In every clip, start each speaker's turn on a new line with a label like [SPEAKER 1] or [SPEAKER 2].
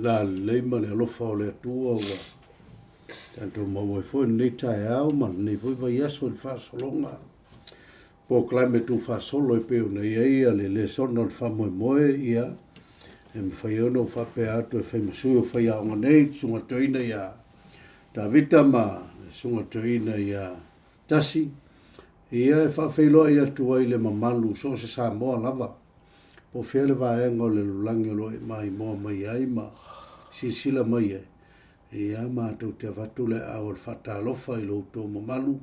[SPEAKER 1] La leima le alofa o le atua ua tanto maua foi nei tae au ma nei foi vai aso le whaasolonga po klaime tu whaasolo e peo nei eia le sona le whamoemoe ia e me whai ono whape atu e whai masui o whai aonga nei sunga toina ia Davita ma sunga toina ia tasi ia e whawhailoa ia tuai le mamalu so se sa moa lava po fele vaenga o le lulangi o loe mai moa mai ai ma sisila mai e. Ia mātou te watu le au le whatalofa I lo tō mamalu.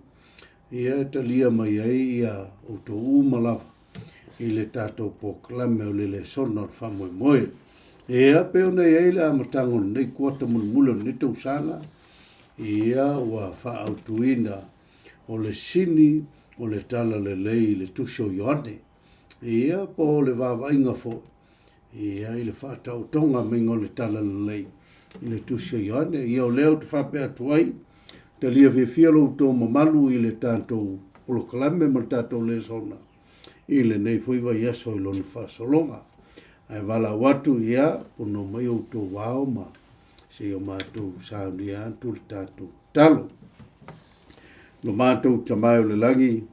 [SPEAKER 1] Ia te lia mai ai ia o tō umalawa. I le tātou poklame o le sona o whamoe moe. Ia peo nei ei le amatango nei kuata mulmula ni tau sanga. Ia ua whaautuina o le sini o le tala le lei le tusho Ioane. Ia po le wawainga fo. Ia I le whaatau tonga mingo le tala le lei. I le tusho Ioane. Ia o leo te whape atuai. Te lia vifia lo tō mamalu I le tātou polokalame ma tātou le sona. I le nei fuiwa iaso I lo ni whaasolonga. Ai wala watu ia puno mai o tō wao ma. Se o mātou sauni atu le tātou talo. No mātou tamai o le langi.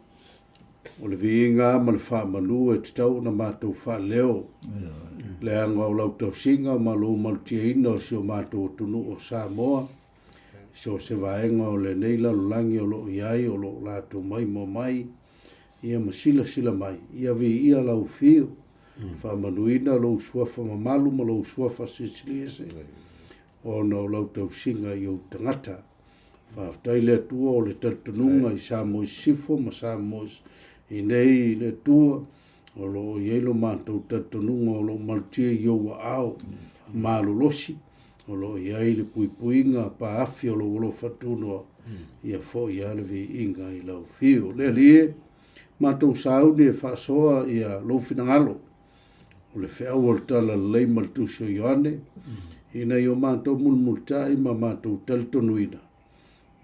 [SPEAKER 1] O le viinga ma le whaamanu e te tau na mātou wha leo. Le anga o lau tau singa ma lo malutia ina o si o mātou tunu o Samoa. So se vaenga o le neila lo langi o lo iai o lo lātou mai mo mai. Ia masila sila mai. Ia vi ia lau fio. Whaamanuina lo suafa mamalu ma lo suafa sisiliese. O na o lau tau singa I o tangata. Whaftai le tua o le tatununga I Samoa sifo ma Samoa I nei le tua o lo ielo mātou tatununga o lo maltia I o ao malolosi. O lo iai le puipuinga pa afi o lo fatunoa. Ia fo ia le vi inga I lau fio. Le lie mātou sauni e whaasoa ia lo finangalo. O le wheau o le tala lei maltusio Ioane. Ina I o mātou mulmultai ma mātou talitonuina.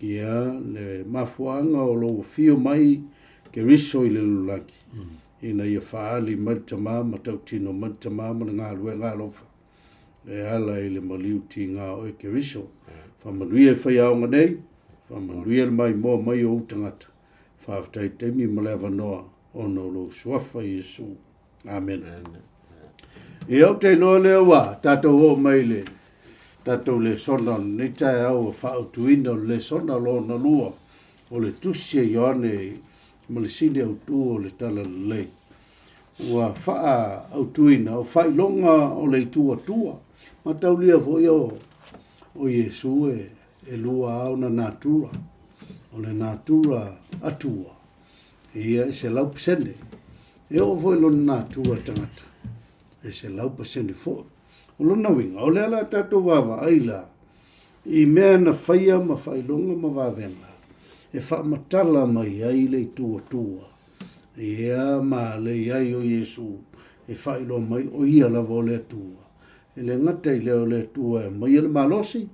[SPEAKER 1] Ia le mafuanga o lo fio mai ke riso I le lulaki. Ina ia whaali matama ma tautino matama ma ngā lue ngā lofa. E ala I le maliuti ngā oe ke riso. Whamanuia e whai aonga nei. Whamanuia le mai moa mai o utangata. Whaftai teimi ma le avanoa ono lo suafa Iesu. Amen. E au te loa lea wā, tātou o mai le. Tātou le sona, nei tae au a whaautuina le sona lo na lua. O le tusia Ioane ma le sine au tu o le tala le lei. Ua wha autuina o whailonga o le tua tua. Ma tau lia fo o Iesu e lua au na natura. O le natura atua. Ia e se lau pasene. E o fo ilo natura tangata. E se lau pasene fo. O lona winga. O le ala tato wawa aila. I mea na whaia ma whailonga ma wawenga. E wha matala mai ai le tua tua. Ia ma le iai o Iesu. E whailo mai o ia lava o le tua. E le ngata I leo le tua e mai le malosi.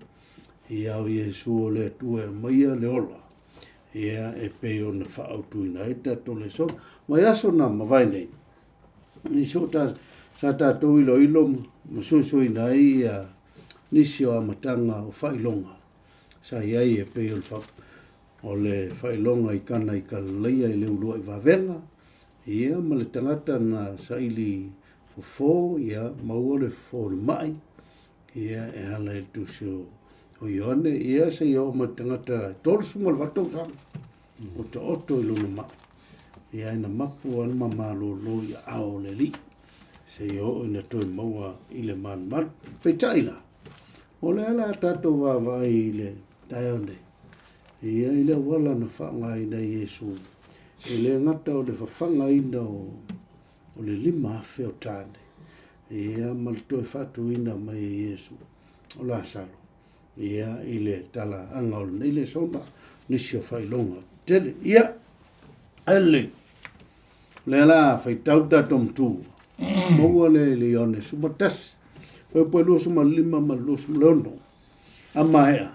[SPEAKER 1] Ia o Iesu o le tua e mai le ola. Ia e peo na whaautuina e tato le son. Mai aso na mawai nei. Ni so ta sa tato ilo ilo masusui nai ia nisi o amatanga o whailonga. Sa iai e peo le o le whailonga I kana I ka leia I leo lua I wawenga. Ia ma le tangata na saili fofo ia maua le fofo le mai. Ia e hala e tusio o Ioane. Ia se ia o ma tangata tolsu ma le vatou sana. O te oto I luna ma. Ia ina mapu anu ma malo lo I ao le li. Se ia o ina toi maua I le man man. Peitaila. O le ala tato wawa I le taione. Ia I le wala na whanga ina Iesu. E le ngata o le whawhanga ina o le lima afe o tane. Ia ma le toe whatuina mai Iesu o Lasaro. Ia i le tala anga o le le sona nisi o whailonga. Tele, ia, ele. Le la whai tauta tom tu. Maua le leone sumatasi. Whai poe lua suma lima ma lua suma leono. Amaea.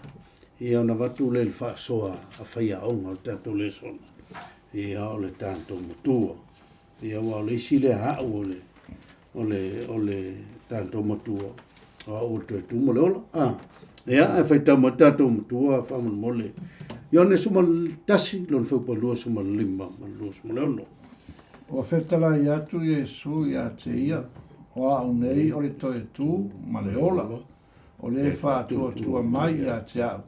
[SPEAKER 1] Ia ona watu le whaasoa a whai a onga o tato le sona. Ia o le tanto matua. Ia wa o le isi le hao o le tanto matua. O te tumo le ola. Ia e whai tama tato matua whaman mole. Ia ne suma tasi lon whai poe lua suma lima ma lua suma leono.
[SPEAKER 2] O whetala i atu Iesu i a te ia, o a unei o le toe tū, ma le ola, o le whātua tua mai i a te au.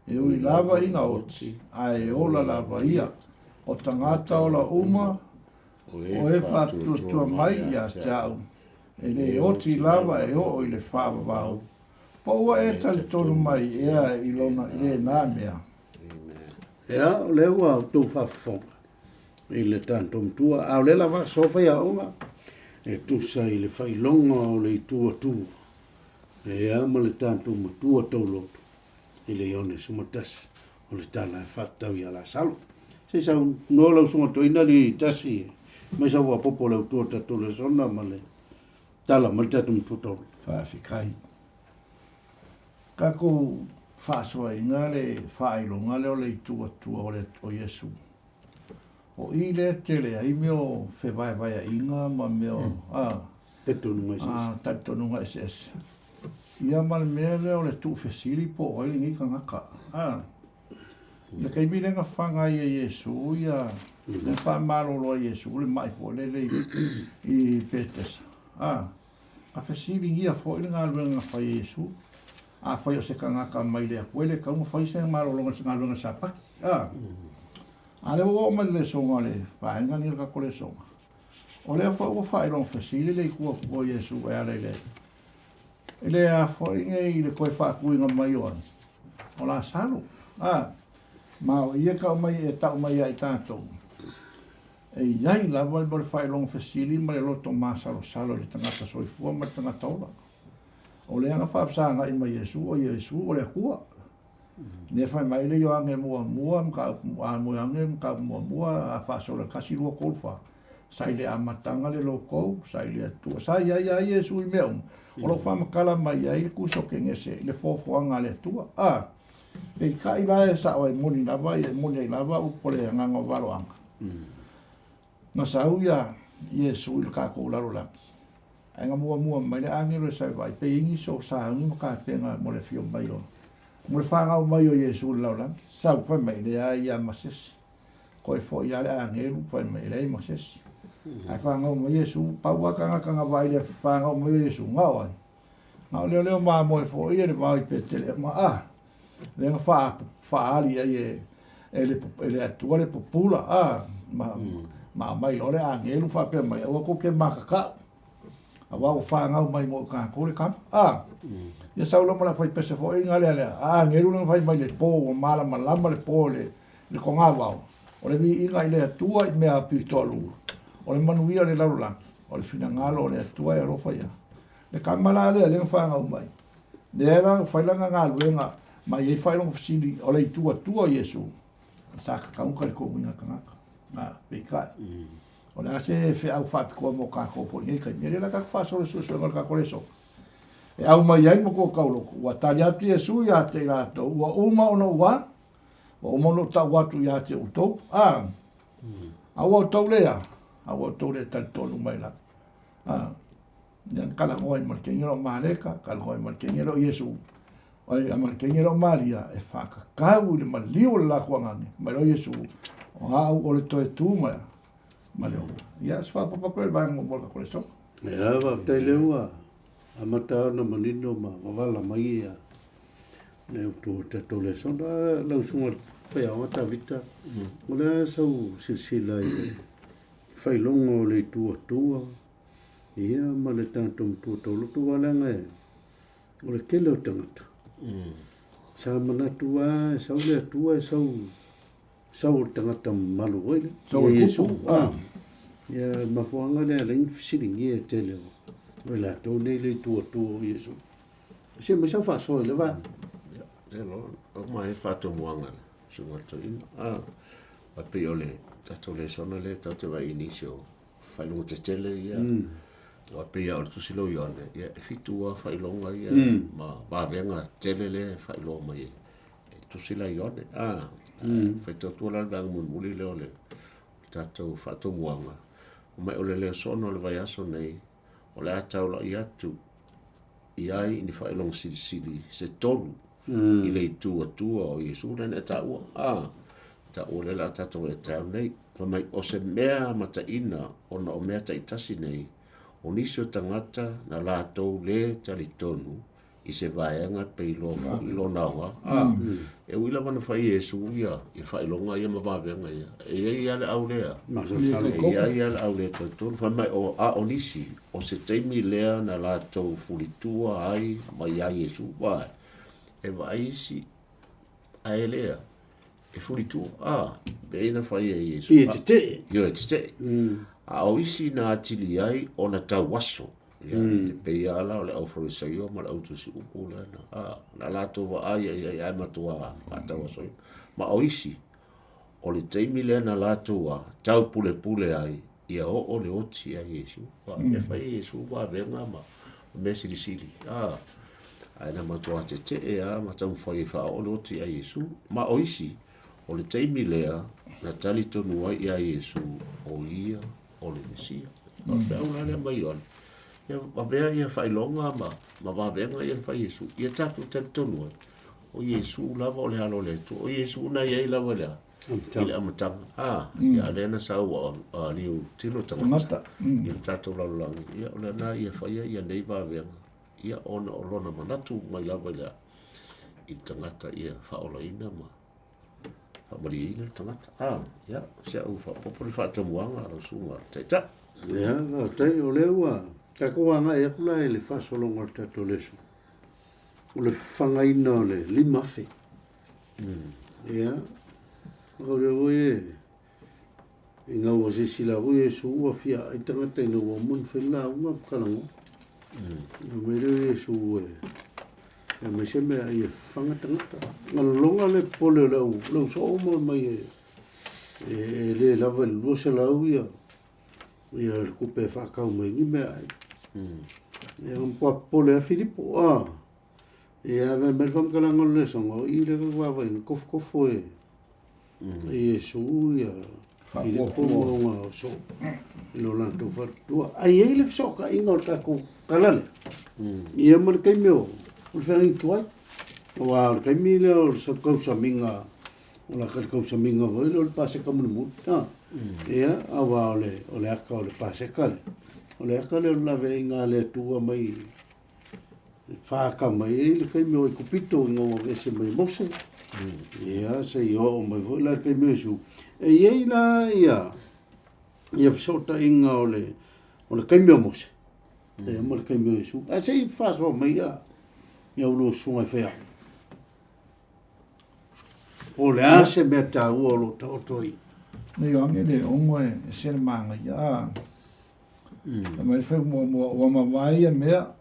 [SPEAKER 2] E ui lava ina oti, a e ola lava ia, o tangata o la uma, o e whātua tua mai i a te au. E le oti lava e o i le whāwawau. Po ua e tali tonu mai ea i lona i le nā mea.
[SPEAKER 1] Ia, le ua tō whawhonga. I le tanto mtua, au le lava sofa ia onga, e tusa i le whailonga o le tua tua. E ama le tanto mtua tau lotu, i le ione sumatasi, o le tala e whatau i ala salo. Se sa nola usunga toina li tasi, mai sa ua popo le utua tatu le sona, ma le tala, ma le tatu mtua tau.
[SPEAKER 2] Whaafikai. Kako whaasua inga le whailonga leo le tua tua o Iesu. O i le tele ai meo whewai vai a inga ma meo
[SPEAKER 1] Tatonunga SS.
[SPEAKER 2] Tatonunga SS. Ia ma le mea leo le tu fesili po o ili ngi ka ngaka. Le kai mi lenga whanga i a Iesu ia le wha marolo a Iesu le mai po le i Petesa. A fesili ngia fo ili ngā luenga wha Iesu. A whai o se ka ngaka mai le a koe le kaunga whai se marolo ngā luenga sapaki. Ale o ma le songa le whaenga ni ka kore songa. O le fa o whaelong fasili le kua kua Iesu e ale le. Ele a whainga i le koe whaakuinga mai o ani. O la salo. Ma o ia ka mai e tau mai ai tātou. E iai lava le whaelong fasili ma le loto māsalo salo le tangata soifua ma le tangata ola. O le anga whaapsanga i mai Iesu o le kua. Ne fai mai le yo ange mua ka mua ange ka mua a fa so le kasi lo ko fa sai le amatanga le loko sai le tu sai ya Iesu i meu o lo fa makala mai ai ku so ke ngese le fo anga le tu e kai vai sa o moni na vai moni na va u pole nga ngo valo anga na sau ya Iesu il ka ko la ro la ai nga mua mai le ange le sai vai pe ingi so sa ngi ka pe nga mo le fio mai o mo whanga o mai o Iesu laulang, sau whai mai lea i a mases. Koe fo i ale a ngeru whai mai lea i mases. Ai whanga o mai Iesu, paua kanga vai le whanga o mai Iesu, ngau ai. Ngau leo maa moe fo i ele maa i petele, ma le nga whaali ai e le atua le popula, ma mai ore a ngeru whape mai, ua ko ke makakau. A wau whanga o mai mo ka kore kam, ia saulo mala fai pese fo inga le ngeru nga fai mai le po o mala malama le po le konga wau o le vi inga ile atua i mea pitolu o le manuia le laula o le fina ngalo o le atua e rofa ia le kamala le whanga o mai le era fai langa ngā luenga mai e fai longa fasili o le tua Iesu sa ka kaunga le kōwinga kangaka peikai o le ase fe au whapikoa mo ka kōpo i kai mere la ka whasole susu ngal ka koreso e au mai ai mo ko kauloko wa tali atu Iesu ia te rato wa uma ono wa uma no ta watu ia te uto au o tolea tal tolu mai la dan kala ngoi mar kengelo maleka kala ngoi mar kengelo Iesu ai mar kengelo Maria e faka kau le maliu la kwangani mai lo Iesu o le toe tu mai maleo ia sfa papa ko ba mo ka koleso
[SPEAKER 1] ia va te leua amata na manino ma wala mai ia ne tu te tole sona la usunga pe a mata vita ona sau silsila i fai longo le tua ia ma le tanto tu tolo tu wala ngai o le kele o tangata sa mana tua sau le tua sau tangata malu oile
[SPEAKER 2] sau Iesu
[SPEAKER 1] Ia mafuanga le alain fisilingi e tele o la tau nei le tua o Iesu. Se me sa faso le va.
[SPEAKER 3] Hello, o mai fato muanga sunga to in. A pe ole tato le sona le tato va inicio. Fai lo te tele ia. O pe ia o tu silo ione. Ia fitua fai longa ia. Ma venga tele le fai lo mai. Tu sila ione. Fai tato la dang mun muli le ole. Tato fato muanga. O mai ole le sona le vai aso nei. O le atau la iatu. Iai ni fai long sili se tolu. I le tua o Iesu na e ta ua. Ta ua le la tato e tau nei. Fa mai o se mea mata ina ona o mea ta itasi nei. O nisi o tangata na la tau le tali tonu. I se vaenga pe ilo nawa. E wila mana fai Iesu ia. I fai longa ia ma vavenga ia. E ia le au lea. E ia le au lea tau. Fa mai o nisi. O se teimi lea na la tau fulitua ai ma ia Iesu. Vai. E vaisi a elea e fulitu be na fai e Iesu
[SPEAKER 1] I te te.
[SPEAKER 3] Yo e te a oisi na atili ai ona tawaso ya pe ala o le ofro sai o ma auto si upula na lato va ai matua a tawaso ma oisi o le teimi le na lato tau pule ai ia o le oti a Iesu e fai Iesu va venga ma me sili aina matua te ma tau fai fa o lo ti a Iesu ma oisi o le teimi lea na tali tonu ai a Iesu o ia o le Mesia ma pēuna le mai on ia ma vea ia fai longa ma va venga ia fai Iesu ia tapu tali tonu ai o Iesu lava o le halo le tu o Iesu na ia lava lea ile amatanga ia lena sa o liu tilo tangata ia tatu laulangi ia o le na ia fai ia nei va venga ia ona o lona manatu mai lava ia i tangata ia whaolaina ma whamariina tangata ia sia u whapopori whatamuanga ala sunga taita
[SPEAKER 1] Ia tei o leua ka koanga e kula le fasolonga tato lesu o le whangaina o le limafe ia o le oe inga o se sila oe su ua fia i tangata ina ua mun whenla unga kalango me le su e me se me ai fanga tangata nga longa le pole lau so mo mai le lava lu se lau ia ku pe fa ka mo ni me ai un po pole a Filipo ave me fam kala ngol le songo i le wa va in kof e su ia Filipo mo so no la to fa tu ai ele so ka ingol ta ku kalale ia mar kai meu o fai tuai o kai mile o sa kausa minga o la kausa minga o le pase ka mu ia awa ole aka ole pase kale ole aka le la venga le tua mai fa ka mai le kai meu ku pito ngo ke se mai mose ia se yo mai vo la kai meu su e ia ia fsota inga ole kai meu mose e mo le kai meu su a sei fa so mai ia lo sunga fea o le ase me ta o lo totoi
[SPEAKER 2] nei ange le ongo e se manga ia ma fe mo ma vai e mea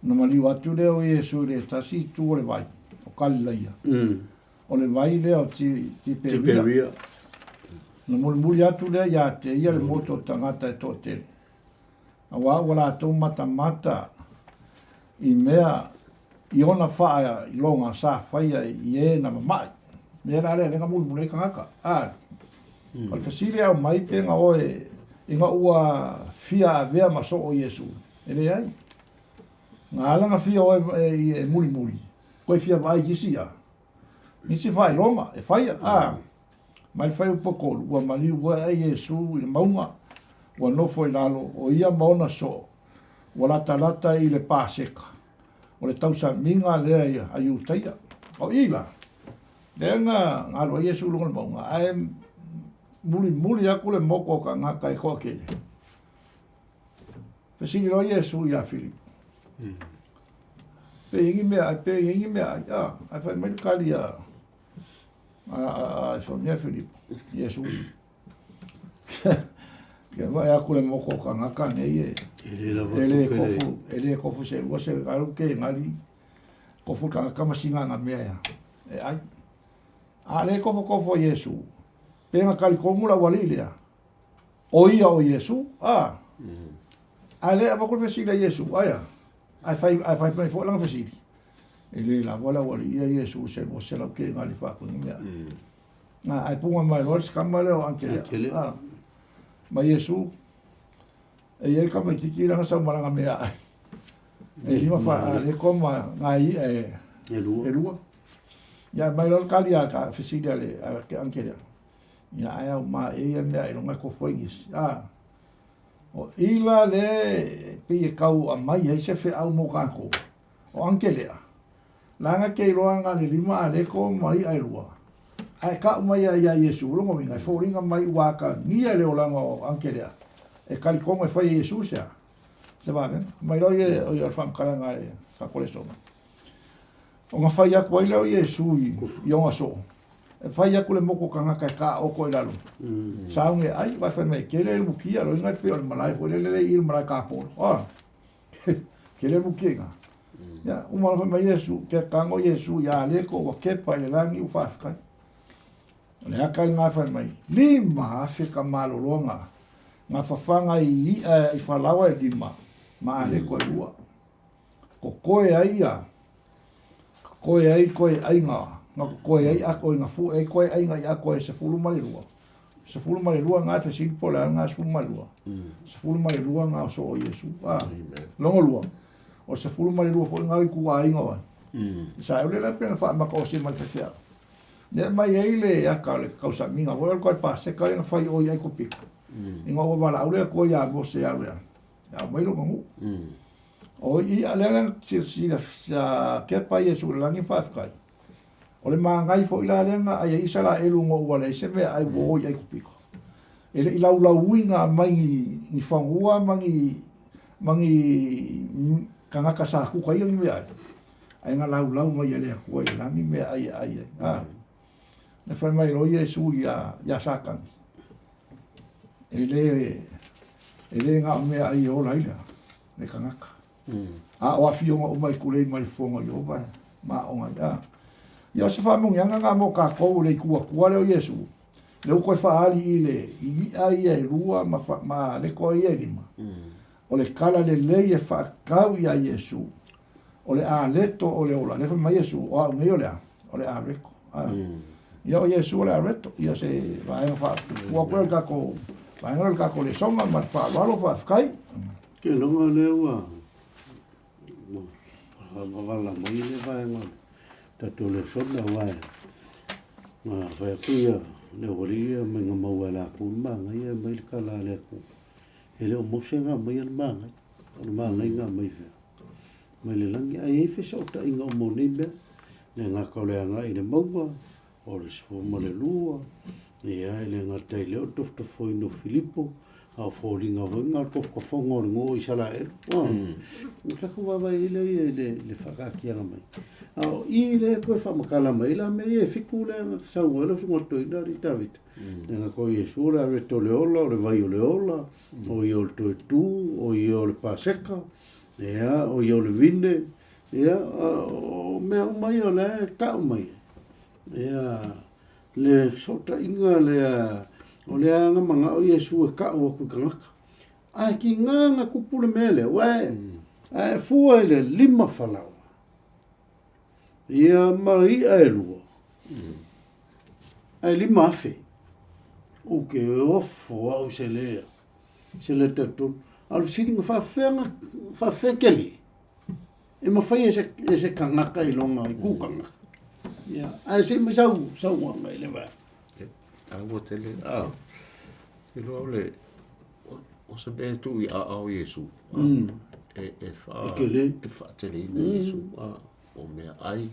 [SPEAKER 2] na mali watu le o Iesu le tasi tu le vai o kala ia o le vai le o ti peria na mo atu le ia te ia le moto tangata e tote a wala to mata i mea i ona whaia i longa sa whaia i e na mamai. Mea rare renga mulu kangaka. Al fasile au mai penga oe inga ua fia a vea maso o Iesu. Ele ai. Ngā alanga fia oe e muli. Koe fia vai kisia. Nisi whai longa e whaia. Mai whai upokolu. Ua mali ua e Iesu i maunga. Ua nofo i lalo o ia maona so. Ua lata i le pāseka. O le tausa minga lea ia ayu taia. O ila. Lenga ngalo Iesu lunga maunga. Ai muli aku le moko ka ngaka e koa kele. Pesini lo Iesu ia Filip. Pe ingi mea. Ai fai mai kali a. So nia Filip. Iesu. Ke wa ya kule mo ko ngaka nei ele kofu se wa se alu ke ngali kofu ka masinga nga mea ya. Ai. Ale kofu Yesu. Penga kali komula walilea. O ia o Yesu. Ale apa ko fesila Yesu. Aya. Ai fai fo lang fesili. Ele la wala ia Yesu se mo se la ke ngali fa ko mea. Ai punga mai lo skamale o anke. Ma Yesu e ele ka mai kikira sa maranga mea. E lima fa ale koma ngai e lua. Ya mai lo kali ka fesili ale ke anke. Ya ai ma e mea e longa ko foingis. O ila le pe kau a mai ai se fe au mo kako. O anke lea. Langa ke roanga le lima ale ko mai ai lua. Ai ka mai ya Yesu lo mo ngai fo ringa mai waka ni le olanga o anke lea. E kali ko mai foi Yesu sa. Se va ben. Mai lo ye o yo fam kala ngai sa ko le so. O nga fai ko ile o Yesu i o aso. E fai ko le moko kanga ka o ko ilalo. Sa unge ai va fa mai ke le bukia lo ngai pe o malai fo le il malai ka po. Ke le bukia. Ya, uma fa mai Yesu, ke kango Yesu ya le ko wa ke pa le langi u fa ka. Le aka nga fa mai. Lima afe ka malolonga. Nga fa fanga i fa lawa e lima. Ma le ko lua. Ko koe ai ya. Koe ai nga. Nga koe ai a koe nga fu ai koe ai nga ya koe se fulu male lua. Se fulu male lua nga fa sin pola nga se fulu male lua. Se fulu male lua nga so o Yesu. Longo lua. O se fulu male lua fo nga i ku ai nga. Sa eu le pena fa ma ko se mal fea. Ne mai ele ya ka le causa minga vo ko pa se ka nga fa o ai ko piko. Inga o bala au le ko ya bo se ya le. Ya mai lo ngo. O i ale si ke pa Yesu la ni fa kai. O le mangai fo ila lenga ai isa la elu ngo wala se me ai wo ai ko piko. Ele ila ula winga mai ni fangua mangi kanga ka sa ku kai ngi ai. Ai nga lau mai ele ko ila ngi me ai. Na fa mai lo Yesu ya sakan. Ele nga me ai o laila. Ne kanga. O afio o mai kule mai fonga yo ba. Ma o nga. Ia se fa mo nga mo ka ko le ku le o Yesu. Le ko fa ali ile i ai rua ma le ko ia lima. O le kala le e fa kau ia Yesu. O le a leto o le ola le fa mai Yesu o me o le a reko. Ia o Yesu le a reto ia se va fa o ko ka ko va ka ko le songa ma fa lo fa kai.
[SPEAKER 1] Ke longa le wa. Va la mai le va ma. Tato le sona wa. Ma fa kuia le oria me nga mau la ku ma ngai mai ka la le ku. Ele o mosenga mai al manga. O manga nga mai fe. Mai le langi ai fe so ta inga mo nimbe. Le nga ko le nga ine mau o le so mo le lua. Ia ele nga tai le o tof foi no Filippo. A folinga vanga tof ko fongo ngo isala e. Ka ko va ile le faka ki nga mai. Au ile ko fa makala mai la me e fikule nga sa wala so ngoto ina ri David. Nga ko Yesu la reto le ola o le vai o le ola o io to tu o io le paseka ya o io le vinde ya o me o mai o le ta mai ya le sota inga le o le nga manga o Yesu ka o ku kanga a ki nga ku pule mele wa a fu le lima falau ia mai ai lua ai lima fe o ke ofo au se le tatu al singa fa fekeli e ma fa ese kangaka i longa i kukanga ya ai se me sau mai le va
[SPEAKER 3] a wo tele e lo le o se be tu i a Yesu e fa tele Yesu o me ai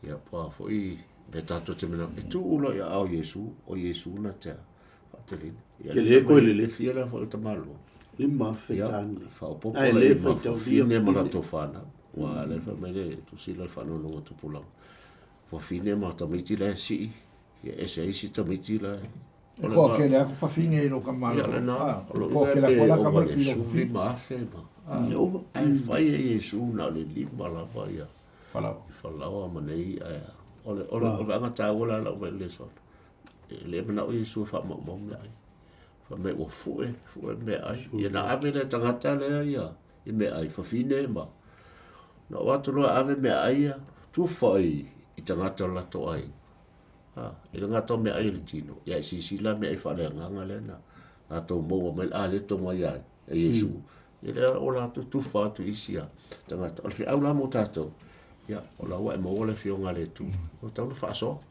[SPEAKER 3] ia pa foi be tato te mena e tu ulo ia au Yesu o Yesu na te fatele
[SPEAKER 1] ke le ko le
[SPEAKER 3] fiera fo te malo
[SPEAKER 1] lima fetani
[SPEAKER 3] fa o popo le fa fine ma to fana wa le fa me le tu si le fa no lo tu pula fo fine ma to miti le si ia ese isi to miti la
[SPEAKER 2] Ko ke le ako fafinge lo ka malo. Ko ke le ko la ka malo
[SPEAKER 3] Yesu lima afe ma. Ai fai Yesu na le lima la fai. Falau ma nei ai. Ole anga taola la le so. Le mana o Yesu fa mo ai. Fa me o fu me ai. Ia na ave le tangata le ia. I me ai fafine ma. Na watu loa ave me ai tu fai i tangata la to ai. Ila ngā tō mea ai le tino. Ia si la mea i whale nganga lena. Ngā tō mōa mai le tō mai ai. E Yesu. Ia o la tu whātu isi a. Tangata. O le au la mō tātou. Ia o la ua e mō le whionga le tu. O tau le whaaso.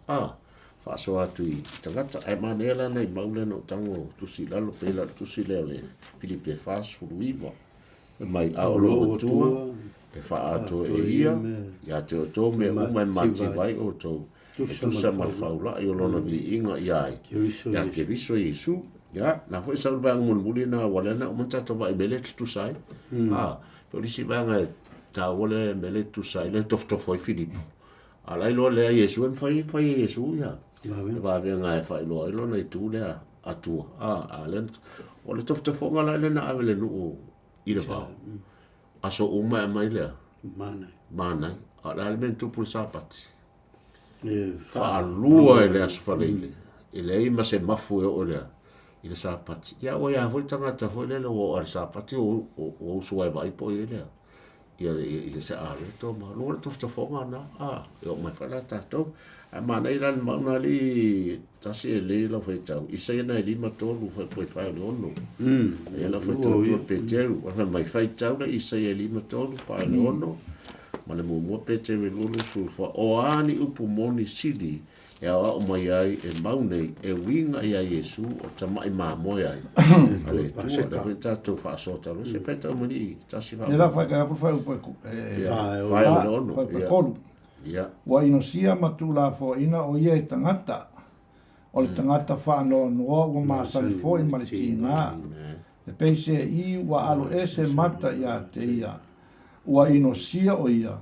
[SPEAKER 3] Whaaso atu i. Tangata. Ai manela nei maule no tango. Tusi lalo pēla. Tusi leo le Filipe Fas Furuiva. Mai aolo o tua. E whaato e ia. Ia te o tō mea umai mati vai o tō. Tusa malfaula i olona vi inga iai. Ya ke viso Yesu. Ya, na foi sa vang mulmuli na walena o manta to vai mele tu sai. Pero si vanga ta wole mele tu sai le tof foi Filip. Ala lo le Yesu en fai Yesu ya. Va venga e fai lo na tu le atu. Alen o le tof nga le na avele no i le va. Aso uma mai le. Mana. Ala men tu pul sapati. Lua e le asfaleile. E le ima se mafu e o lea. I le sapati. Ia o ia hoi tangata hoi lele o ar sapati o usua e vai po i lea. Ia le se ale to ma. Lua le tofta fonga na. E o mai whala tātou. A mana i lan mauna li tasi e le la whai tau. I sei na e lima tolu whai poi whai le ono. E la whai tau tua peteru. Whai mai whai tau na i sei e lima tolu whai le ono. Ma le mua pete me lulu sulfa o ani upu moni sili e awa o mai ai e maunei e winga i a Yesu o tamai mamoe ai. Ale tua le hui tātou whaasota lo se peta umani tasi wha.
[SPEAKER 2] Nera whai kaya pui whai upo
[SPEAKER 3] whai o ono.
[SPEAKER 2] Whai kolu. Wa inosia matu la fo ina o ia e tangata. O le tangata whaano noa wa maasari fo i mariti ngā. E peise i wa alo ese mata ia te ia. Ua inosia o ia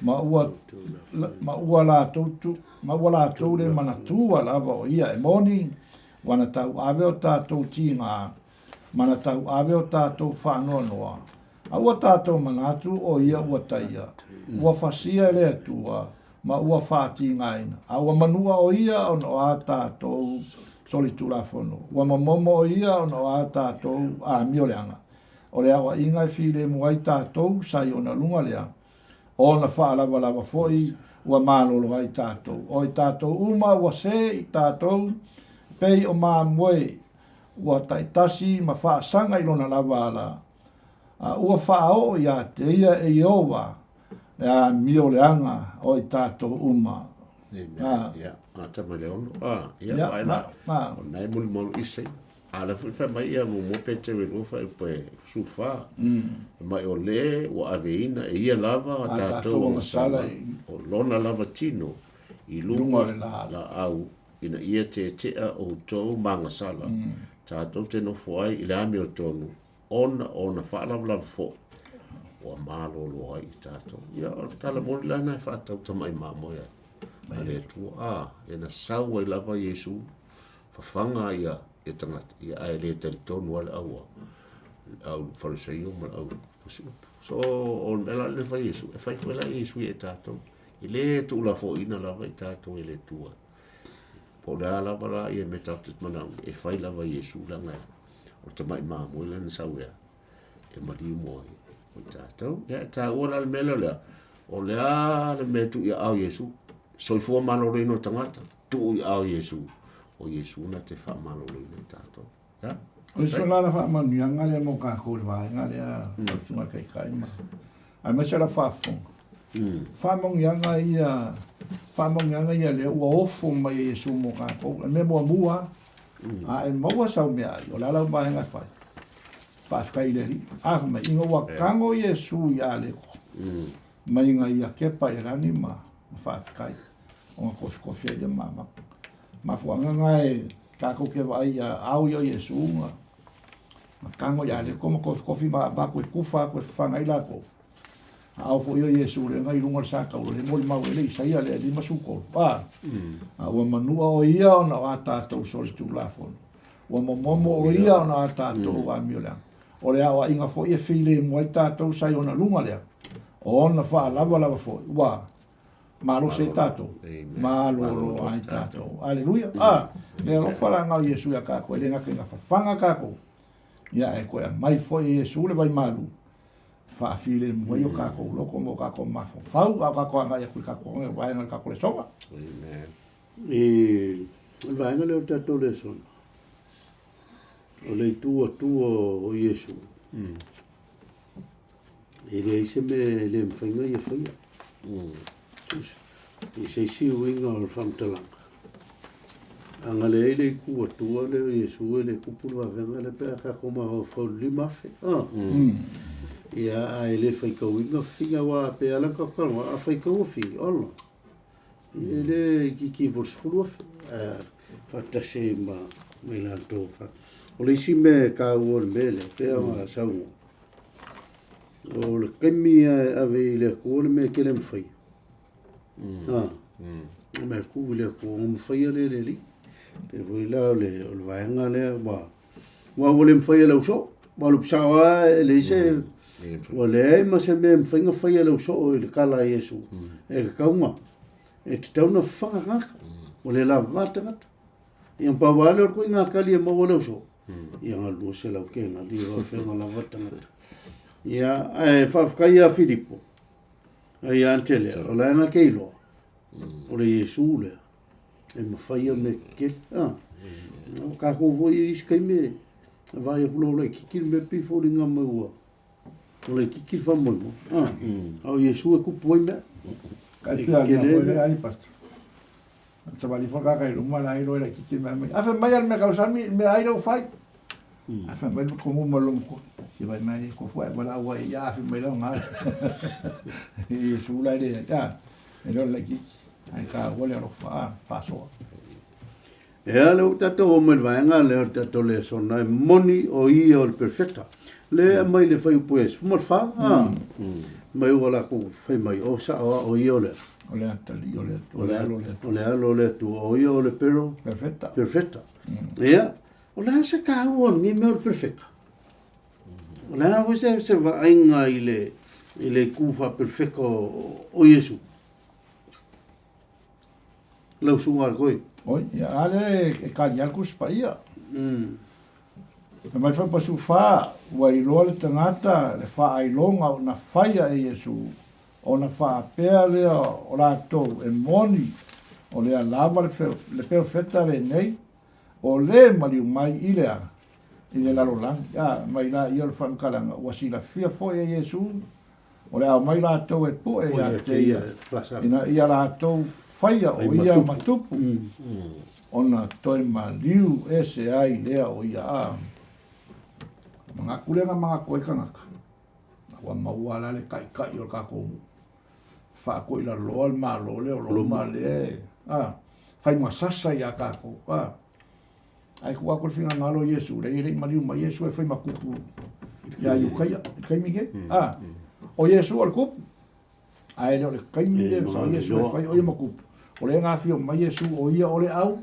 [SPEAKER 2] ma ua la tau le manatua lava o ia e moni wana tau ave o tātou tinga mana tau ave o tātou whanonoa a ua tātou manatu o ia ua taia ua whasia le atua ma ua whātingaina a ua manua o ia o no a tātou solitulafono ua mamomo o ia o no a tātou a mioleanga o le awa inga e while muai tātou sai o na lunga lea. O na whaalawa lawa foi ua mālolo ai tātou. O i tātou uma ua se i tātou pei o mā mue ua taitasi ma whaasanga i lona lawa ala. Ua whaao ia te ia e iowa a mio leanga o i tātou uma.
[SPEAKER 3] Ia, tama le ono. Ia, paena. O nai muli molu isei. Ala foi mai ia mo pete we lo fa pe sufa mai o le o aveina e ia lava tātou o sala o lona lava tino i lunga la au ina ia te o tō manga sala tātou te no foi i le ami o tonu ona whaalawala fo o malo lo ai tātou ia tala mori lana e whātau tamai mamoia ale tua ena saua i lava Yesu whawhanga ia e tangata, ia ai le tari tonu ale au fariseio ma au so o mela le fai Yesu e fai kwela Yesu e tātou i le tu la fo ina lava i tātou e le tua po le ala para i e me tātou manau e fai lava Yesu la ngai o tamai mamu i lana sau ea e mariu moi o tātou ia tā ora le mela lea o le a le me tu i au Yesu soifua malo reino tangata tu i au Yesu o Yesu na te whamalo le nei tātou. Ja?
[SPEAKER 2] O iso la whamanu ia ngale mo ka kore vai, ngale a sunga kai kai ma. Ai mai sara whafong. Whamong ianga ia le ua ofo mai Yesu mo ka kore. Me mua mua, a e maua sau mea i, o la lau mai ngai whai. Whafkai le ri. A mai ingo wa kango Yesu ia le ko. Mai inga ia kepa i rani ma whafkai. O nga kofi e mama. Ma fuanga ngai kako ke vai au yo Yesu nga. Ma kango ya le como kofi ma ba ko kufa ko fanga ila ko. Au fo yo Yesu le ngai lunga sa ka le mo ma le sai le lima suko. Pa. A wa manua o ia ona ata to sol tu la fon. Ua momo o ia o na tātou a miolea. O lea o inga fo ia while mo tātou sai ona lunga lea. O ona wha lava fo. Ua, malo se tātou. Malo ai tātou. Aleluia. Lea lo whara ngau Iesu ia kako. Ele ngake ngā whanga kako. Ia e koe mai fo Iesu le vai malu. Wha while mo i o kako. Loko mo kako mafo. Whau au kako anga ia kui kako. Vai ngā kako le songa.
[SPEAKER 1] Vaenga leo tātou le sona. O le tua o Iesu. E le ise me le mwhainga ia whaia. I se si uinga o le whamtalanga. Anga le eile I kua tua le o Iesu e le kupuru a venga le pēa kako maho whau lima fe. Ia a ele whaikau inga whinga wa pēa langa kama a whaikau a whi. Ola. Ele ki vorsfulu a whatase ma la tofa. O le isi me ka ua le mele, pēa ma saunga. O le kaimi a vei le kua le me ke le mwhai. Me ku le kua o mwhai le le li. Pe vui la o le vaenga le wa o le mwhai le uso. Wa le psawa le ise. Wa le ma se me mwhai nga whai le uso o le kala Iesu. E kaunga. E te tauna whanga ngaka. O le la matangata. Iang pawale o koe ngā kali e maua leo so. Ia ngā lua se lau ke ngā liwa whenga la watangata. Ia e whawhkai a Filipo. Ia antele, o la ngā keiloa. O le Iesu lea. E mawhaia me ke. Ka kou iskai me. Vai a kulo le kikir me pifori ngā maua. O le kikir whamoimo. Au Iesu e kupu ai mea.
[SPEAKER 2] Kai pia ngā koe ali pastu. Sa vali foka kai rumah la iro la kiki me. Afa mai al me kausami me airo fai. Afa mai ko mo malum ko. Ki vai mai ko foi wala wa ya afa mai la ngal. E sula de ya. Ero la kiki. Ai ka wala ro fa paso.
[SPEAKER 1] E ale o tato o me vaenga le o tato le sona moni o ia o perfecta. Le mai le fai pues fumar fa. Mai wala ko fai mai o sa o ia le.
[SPEAKER 2] Ole atali,
[SPEAKER 1] ole alo tu o ia ole pero perfecta. Ia, ole se ka o ni me perfecta. Ole a você va ainga ile kufa perfecto o Iesu. Lau sunga koi.
[SPEAKER 2] Oi, ia ale e kanya kus pa ia. Mai fa pasu fa, wa ilo le tangata le fa ai longa na faia e Iesu. O na whaapea lea o rātou e moni o lea lava le peo feta le nei o le mariu mai i lea i le lalo lang mai la i o le whankaranga ua si la fia foi e Iesu o lea mai rātou e pu e a te ia ina ia rātou whaia o ia matupu o na toi mariu e se ai lea o ia a mga kulenga mga koe kangaka ua maua la le kai kai o kako fa ko ila lo al malo le lo male fai ma sasa ya kako ai ko ko finga ngalo Iesu le ire maliu ma Iesu e fai ma kupu ya yu kai mige o Iesu al kupu ai le kai mige sa Iesu fai o ma kupu o le nga fio ma Iesu o ia o le au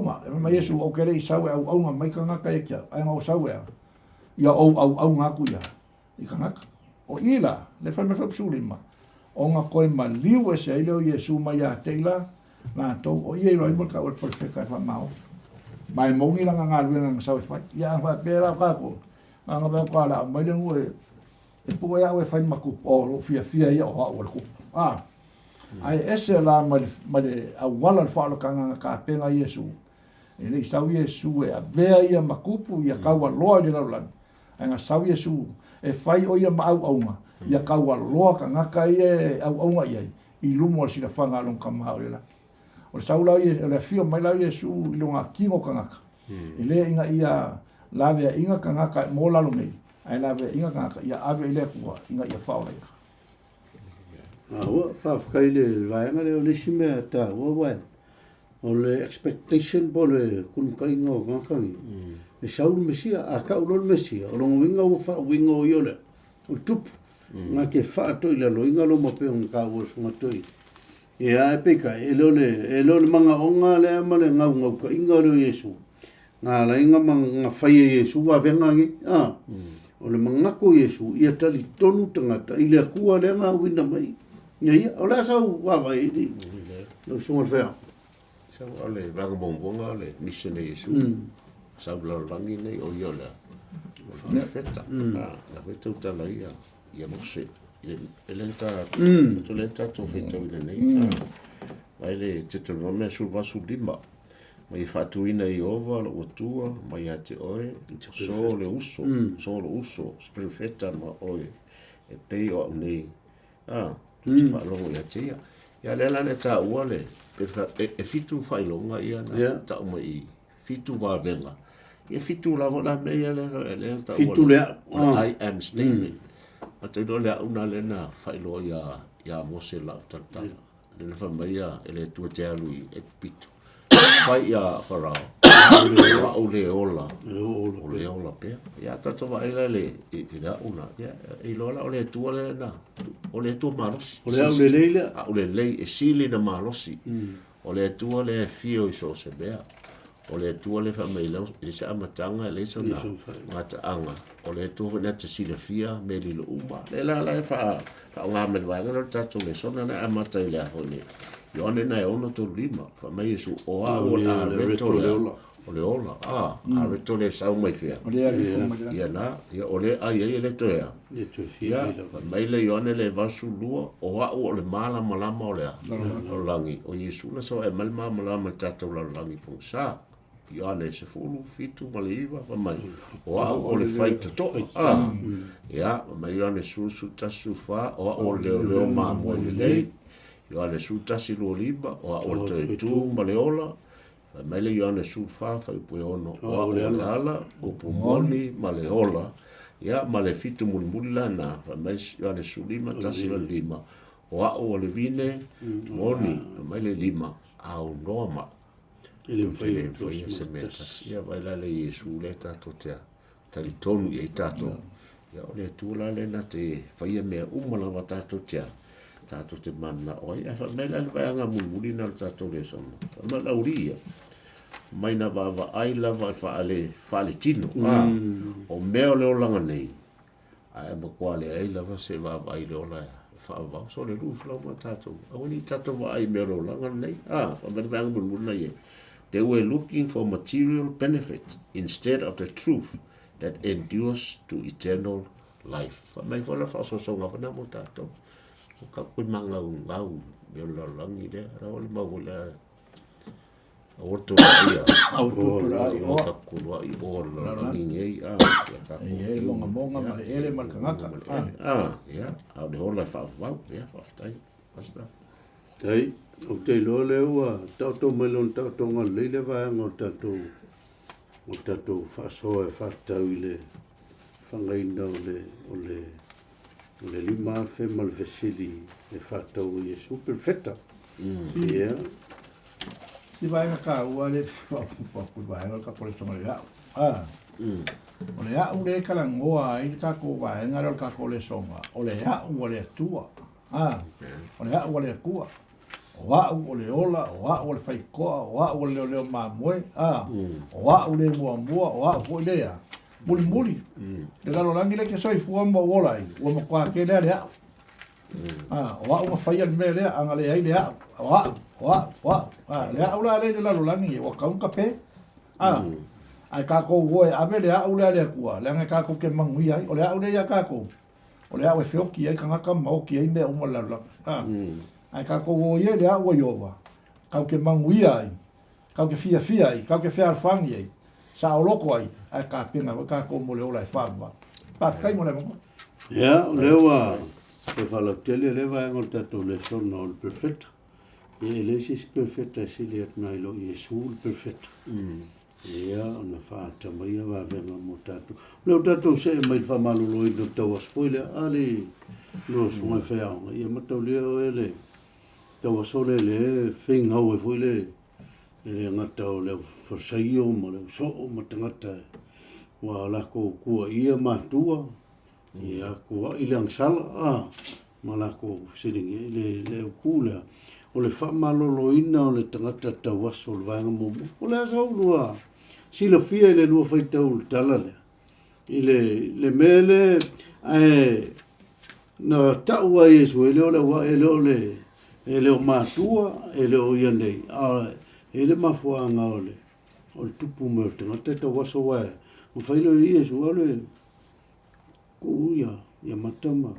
[SPEAKER 2] ma Iesu o kere sau au ma mai kanga kai kia ai ngo sau ia au nga ku ya i kanga o ila le fai me fa psulima o nga koe ma liu e se leo Iesu mai a teila na tau o ia ilo imol ka o perfecta fa mau mai mongi la nga luenga nga sau fai ia fa pera kako nga ba ko ala mai le ngwe e po ia we fai maku o lo fia ia o ku ai ese la ma le awala fa lo kanga ka penga Iesu e le sau Iesu e a vea ia makupu ia kaua loa le lan ai nga sau Iesu e fai o ia ma au ma ia kaua loa ka ngaka ia au nga ia i lumo si la fanga long kama o la o saula ia le fio mai la Iesu i longa kingo ka ngaka ile inga ia lave inga ka ngaka mo la longa ai lave inga ka ngaka ia ave ile ku inga ia fa
[SPEAKER 1] o fa kai le vaenga le le sime ta o le expectation po le kun kai ngo ngaka ni e saul mesia a ka ulo mesia o longa winga o fa winga o yole o tup nga ke fa to ile lo inga lo mo pe un ka o so matoi e a peka e lo le manga onga le ma le nga ka inga lo Iesu ngā lainga ngā whaia Iesu wa venga ngi. O le mangako Iesu ia tali tonu tangata i lea kua lea ngā wina mai. Ia ia, o lea sau wawa e di. Nau sunga whea.
[SPEAKER 3] Sau ale rangamongwonga le mission e Iesu. Sau larangi nei o ia lea. Feta. Na feta utala ia mose. Elenta to feta wina nei. Vai le te rome sulvasu lima. Mai fatuina i ova la uatua, mai a te oe, so le uso, sprefeta ma oe, e pei o au nei. Tuti whaalongo i a te ia. Ia lela ne tā ua le, e fitu whailonga ia na ta uma i, fitu wā venga. Ia fitu lava la mea le ta ua.
[SPEAKER 1] Fitu lea.
[SPEAKER 3] I am statement. Ma te do lea una le na whailo ia mose la utatala. Le na whamaia ele tua te alu i e pitu. Pai ia wharao. O le ola. O le ola pia. Ia tato wa eila le i lea una. I lola o le tua le na. O le tua malosi.
[SPEAKER 1] O le au le leile.
[SPEAKER 3] O le lei e sili na malosi. O le tua le fio i so se bea. O le tua le whameilau. I se amatanga le so na. Ngata anga. O le tua whanea te sile fia me li lo uma. Le la e wha ngā menwanga no tato le sona na amata i lea hone. Ione na e ono to lima, fa mai Iesu o a o a reto le ola. O le ola, a reto le sau mai fia.
[SPEAKER 2] O le ali fuma.
[SPEAKER 3] Ia na, ia o le a ia le to ea.
[SPEAKER 1] Le to fia.
[SPEAKER 3] Fa mai le ione le vasu lua, o a o le mala malama o le a. O langi, o Iesu na so e malma malama tatou la langi pung sa. Ione se fulu, fitu, maliva, fa mai. O a o le fai to. Ia, mai ione susu tasu fa, o a o leo ma mo le lei. Ioane sutasi lo liba o o te tu maleola mele ioane sufa fa pu ono o le ala o pumoni maleola ya male fitu mulmula na fa mes ioane sulima tasi lo lima o le vine moni mele lima au noma
[SPEAKER 1] Ele foi
[SPEAKER 3] se metas ya baila le Iesu le tato te tali tonu e tato ya o le tu la le na te fa ia me umala wa tato te tato te mana o ia fa mela le vai anga mulmuli na tato le sono ma la uria mai na va ai la va fa ale tino o meo le olanga nei ai mo quale ai la va se va ai le ola fa va so le ruf la ma tato o ni tato va ai meo le olanga nei fa me vai anga mulmuli na ye they were looking for material benefit instead of the truth that endures to eternal life fa mai vola fa so nga pa na mo tato ka kun mangau ngau yo la langi de ra ol mau la o to ia
[SPEAKER 2] Au tutura
[SPEAKER 3] o ka kulwa i o la langi nei ya ka
[SPEAKER 2] e monga ma le ele ma kangaka.
[SPEAKER 3] Ya au de hola fa va ya fa tai basta
[SPEAKER 1] Ei, o te lo le ua, tauto melon tauto ngā leile vai ngā tatou whasoa e whatau i le whangaina o le lima fe mal vesili e whatau i e super feta. Ia.
[SPEAKER 2] Si vai na ka ua le vai na ka pole songa le au. O le au le kalangoa i ka ko vai ngaro ka ko le songa. O le au o le tua. O le au o le kua. O au o le ola, o au o le whaikoa, o au o le leo mamue, o au le mua, o au fo lea. Muli. Le galo langi le ke soi fua mo wola i, ua makua ke lea le au. O au ma whaia le mea lea, anga le ai le au. O au. Le au la le lalo langi, o kaunka pe. Ai kako woe, ame le au lea le kua, le anga kako ke mangui ai, o le au le ia kako. O le au e whioki ai, kangaka maoki ai mea uma lalo langi. Ai ka ko ye le au yoba ka ke manguia ai ka ke fia ai ka ke fia fangi ai sa o loko ai ai ka pena ka ko mo le ola fa pa kai mo le mo
[SPEAKER 1] Ya, lewa e fala tele leva ngol tatou le sono le perfect. E le sis perfect si le na ilo Iesu perfect. Ya, na fa ta mai va venga mo tatou. Le tatou se mai fa malolo i do tau spoiler ali no so mai fa ia matou le ele tau sole le whinga au e fui le ngata o le whasaio ma le so ma tangata wa lako kua ia matua ia kua ilang sala ma lako siringi le kula o le whamalolo ina o le tangata tau aso le vanga momo o le asa ulua sila fia ile lua faitau tala le. Ile mele na taua Yesu ele ole wa ele o matua ele o ianei ele mafuanga ole o tupu me te ngata waso wa o failo Yesu ole kuya ya matama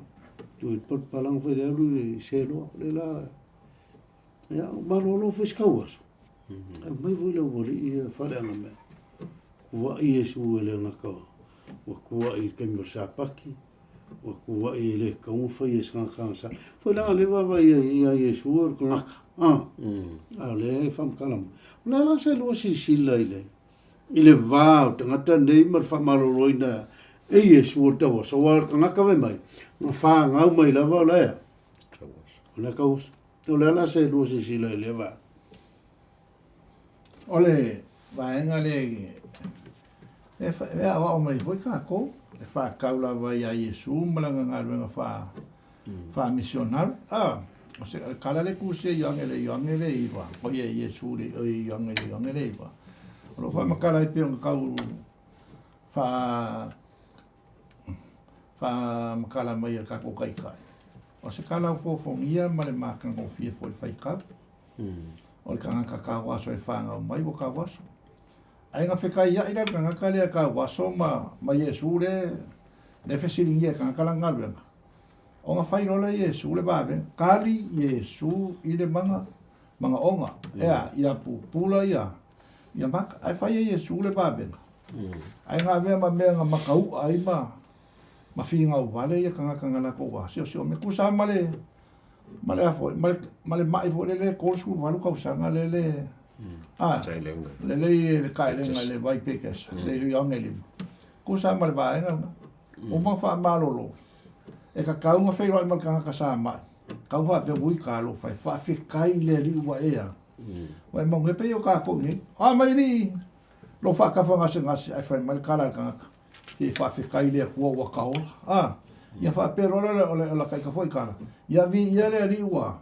[SPEAKER 1] tu pot palang fa le lu selo le la ya malolo fiskawas mai voi lo voli fa le ngame wa Yesu ele ngaka wa kuwa i kemur sapaki wa kuwa i le kaung fa yes kan sa fa la le va ya Yesu or ngaka ale fam kalam la se lo si sila ile va tangata nei mar fa maloloina e Yesu o tawa so wa ngaka ve mai ma fa ngau mai la va la ya la kaus to la se lo si sila ile va
[SPEAKER 2] ole va en ale e awa o mai foi kako e fa kaula vai a Yesu malanga ngalwenga fa missionar o se kala le kuse yangele iwa o ye Yesu le o yangele iwa lo fa makala e pe kau fa makala mai ka ko kai o se kala fo ngia male makan ko fie fo fai ka o ka ka waso e fa nga mai bo ka waso ai nga fekai ia ira ka ngakale ka waso ma Yesu le fesilingia ka kala ngalwenga o nga fai rola Yesu le babe kali Yesu ile manga onga ia pula ia mak ai fai Yesu le babe ai nga ve ma me nga makau ai ma finga o vale ia ka ngala ko waso me kusa male afo male mai fo le ko sku valu ka usanga le le kailenga le vai pekes le yongeli ko sa mal vai nga o ma fa malolo e ka kaunga fei roi mal ka sa mai ka wa pe bui ka lo fa fi kai le li wa ea wa mo nge pe yo ka ko ni mai ni lo fa ka fa ngasi ai fa mal kala ka ki fa fi kai le ko wa ka ia fa pe ro la kai ka foi kala ia vi ia le li wa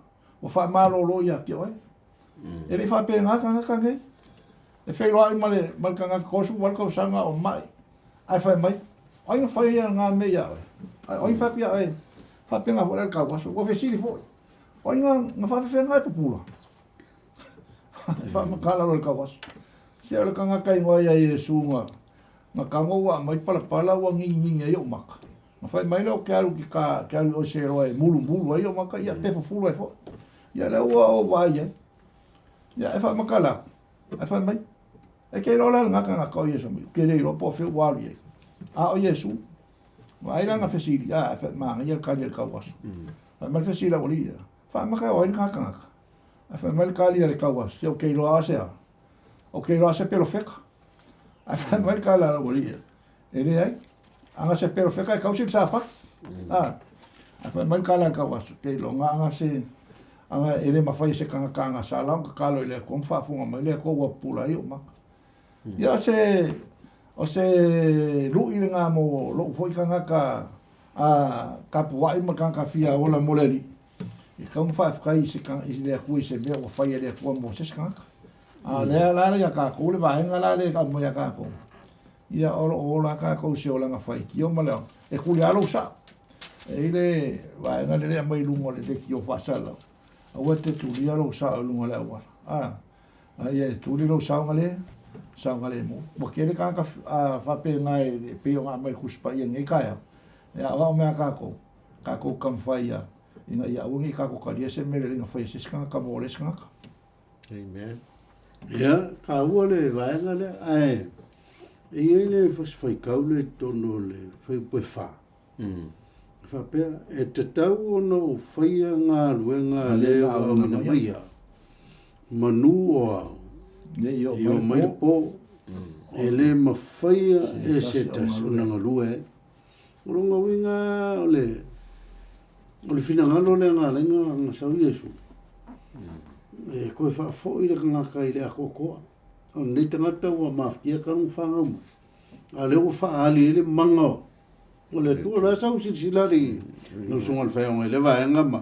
[SPEAKER 2] fa malolo ia ki oi ele fa pe nga ka nge e fe roi mal ka ko su wal ko sanga o mai ai fa mai ai fa ia nga me ia ai fa pia ai fa pe nga volar ka waso ko fe sili fo ai nga fa fe nga popula fa ma kala ro ka waso se ala ka nga kai ngoi ai Yesu nga ka ngo wa mai pala wa ngi ai o maka ma fa mai lo ka ru ki ka o se roi mulu ai o maka ia te fo ai fo ia le o vai ia e fa makala e fa mai e ke rola nga ka Yesu ke le ro po fe wali o Yesu vai nga fesili e fa ma ia ka waso fa mal fesila wali fa ma ka o nga e fa mal ka le waso se o ke lo ase o ke lo ase pero feka e fa mal ka la wali ele ai anga se pero feka ka usil sa fa e fa mal ka la waso ke lo nga se anga ele mafai se kanga sala ka kalo ile ko fa funga mai le ko wa pula i ma ya se o se lu ile nga mo lo foi kanga ka puai ma kanga fia ola moleri e ka fa kai se kanga i le ku se me o fa ile ko mo se kanga le ya ka ko le va nga la le ka mo ya ka ko ya ola ka ko se ola nga fai ki o ma le e ku le alo sa e le va nga le mai lu mo le ki o fa sala o te tuli alo sa lunga le wa ai tuli lo sa ngale mo mo kele ka fa pe ngai pe o nga mai kuspa ia ngai ka ya wa me ka ko kam fa ia ina ia ungi ka ko ka dia se me le nga fa se ka mo le ska
[SPEAKER 3] amen
[SPEAKER 1] ya ka u le va ngale ai e le fos foi ka le tono le foi pe fa fa pe e te tau no faia ngā luenga le o mina maia manu o yo mai po e le mawhaia e se tas o nanga lue o runga winga o le fina ngalo le ngā lenga ngā sau Yesu e koe wha fo i le ngaka i le ako koa o nei tangata ua mawhkia karung whangau a le o wha ali e le manga o le tua la sau silari no sunga le whaionga i le vaenga ma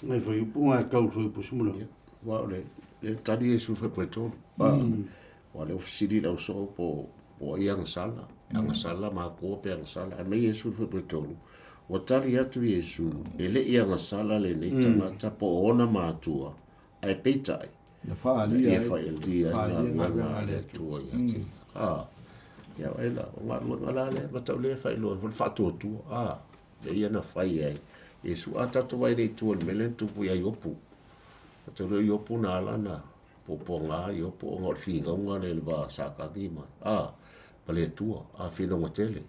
[SPEAKER 1] ngai whai upunga e kau whai pusumula
[SPEAKER 3] wa le tari Yesu whai pueto wa le ofisiri lau so po ia ngasala ngasala ma ko pe ngasala a me Yesu fu petolu o tali atu Yesu ele ia ngasala le nei tangata po ona matua ai peitai
[SPEAKER 2] ia faalia
[SPEAKER 3] ia faalia nga le tua ia ti ia ela nga la le matau le failo fa tu le ia na fai ai Yesu ata to vai le tu melen tu pu ia yopu to le yopu na la na po nga yopu ngor fi nga le ba sa ka gima pale tua a fino matele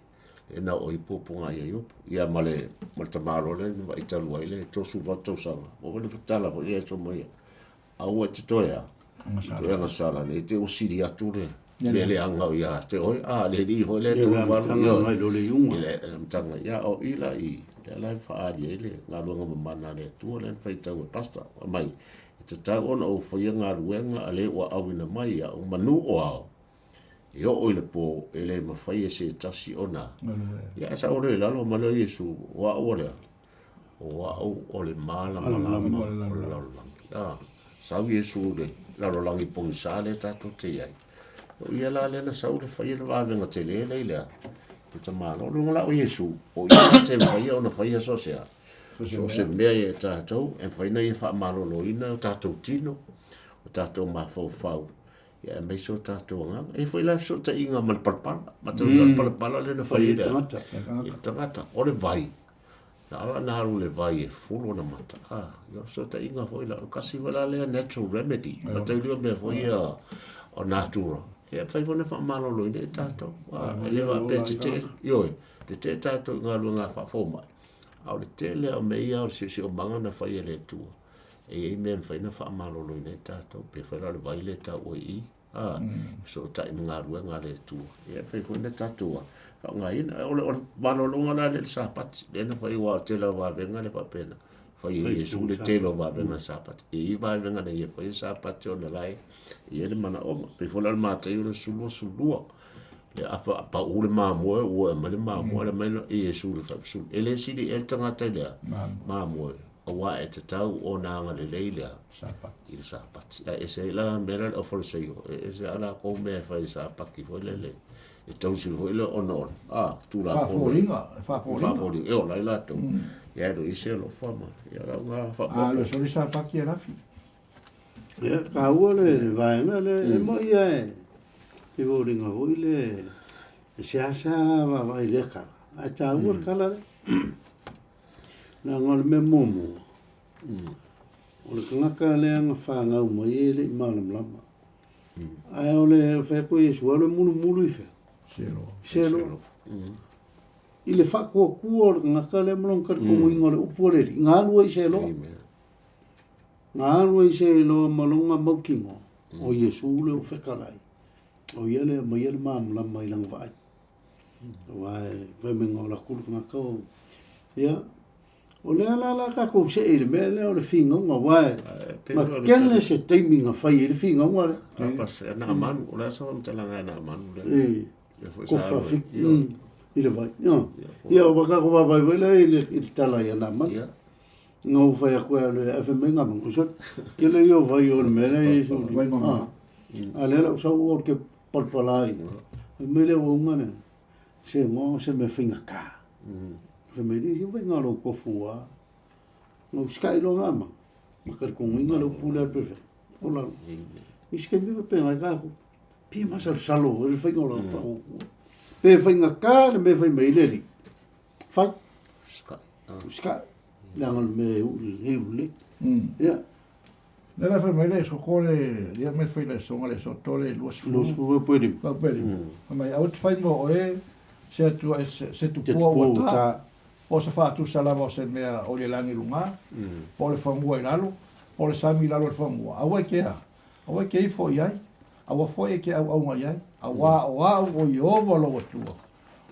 [SPEAKER 3] e na o ipo nga ia yopu ia male tamaro le vai talu ai le to su va to sa o le fatala o ia so mai au te toia nga sala le te o siri atu le anga ia te oi le di ho le tu
[SPEAKER 1] va mai lo le yunga
[SPEAKER 3] le tanga ia o ila i le fa ai le nga lo nga mana le tu le fai tau pasta mai te tau ona o foi nga ruenga ale wa awina mai o manu o ao yo o le po ele ma fai se tasi ona ia sa ore la lo malo Yesu wa ore o le mala sa Yesu le la lo langi pong sale tato te ai o ia la le na sa ore fai le va venga te le le te tamalo lo la o Yesu o ia te fai ona fai so se mea e tātou, e whaina i wha marolo ina o tātou tino, o tātou mawhau. Ia mei so tātou nganga. E whai lai so ta inga malpalpala, matau malpalpala le na whai rea. E tangata, o le vai. Na ala naru le vai e fulo na mata. Ia so ta inga whai la, o kasi wala lea natural remedy. Matau lio mea whai o natura. Ia whai wane wha marolo ina e tātou. E lewa pe te ioi, te tātou ngā lua ngā wha fōmai. Au le tele o mea o se o manga na whai le tua. E mea mwhai na wha amalolo i nei tātou. Pe whai le vai le tā oi i. So tai ngā rua ngā le tua. E whai whai na tātua. Kau ngā ina. O le malolo ngā la le sāpati. Le na whai wā tela wā venga le papena. Whai e Yesu le tela wā venga sāpati. E i wā venga na i whai sāpati o na lai. I e le mana oma. Pe whai le mātai o le sulua. Le apa ule mamoe o male mamoe le mai e Yesu le fapsu ele sidi el tangata le mamoe o wa e te tau o na nga le leila sapat il sapat e se la mera o for se yo e se ala ko me fa sapat ki fo le e tau si fo le onor tu la
[SPEAKER 2] fa folinga
[SPEAKER 3] e o la to ya do ise lo fama ya la nga fa
[SPEAKER 2] lo so sapat ki era fi
[SPEAKER 1] ya ka o le vai na le mo ia e o ringa hoi le se asa va le ka a ta ur kala na ngol me momo o le ngaka le nga fa nga o mai le malam lama ai o le fa ko Yesu o le mulu i fe selo ile fa ko o ngaka le mlon ka ko ngol o pole nga lu i selo malonga mokingo o Yesu le o fe kalai o yele mo yele mam la mai lang vai vai me ngola kul nga ko ya o le la ka ko se ele me le o le finga nga vai ma kelle se timing fa ele finga nga
[SPEAKER 3] pas na man o la so tala na man
[SPEAKER 1] ko fa fi ile vai ya o ka ko vai le ile tala ya na man no vai ko le fa me nga mo so kelle yo vai o me le so vai ma ale la so o ke palpalai me le o ngana se mo se me finga ka fe me di se venga lo ko fua no sky lo ngama ma ka ko nginga lo pula perfect ola iske me pe nga ka pi ma sal salo el finga lo fa pe finga ka me fe me le fa sky ngol me le ya
[SPEAKER 2] nella famiglia so cole dia me fai le songa le sotole lo
[SPEAKER 1] sfu poi
[SPEAKER 2] ma out fai mo se tu può o se fa tu salava se me o le langi lunga po le fangu lalo po le sami lalo fangu awa ke fo ia awa fo ke awa ia awa o yo volo tu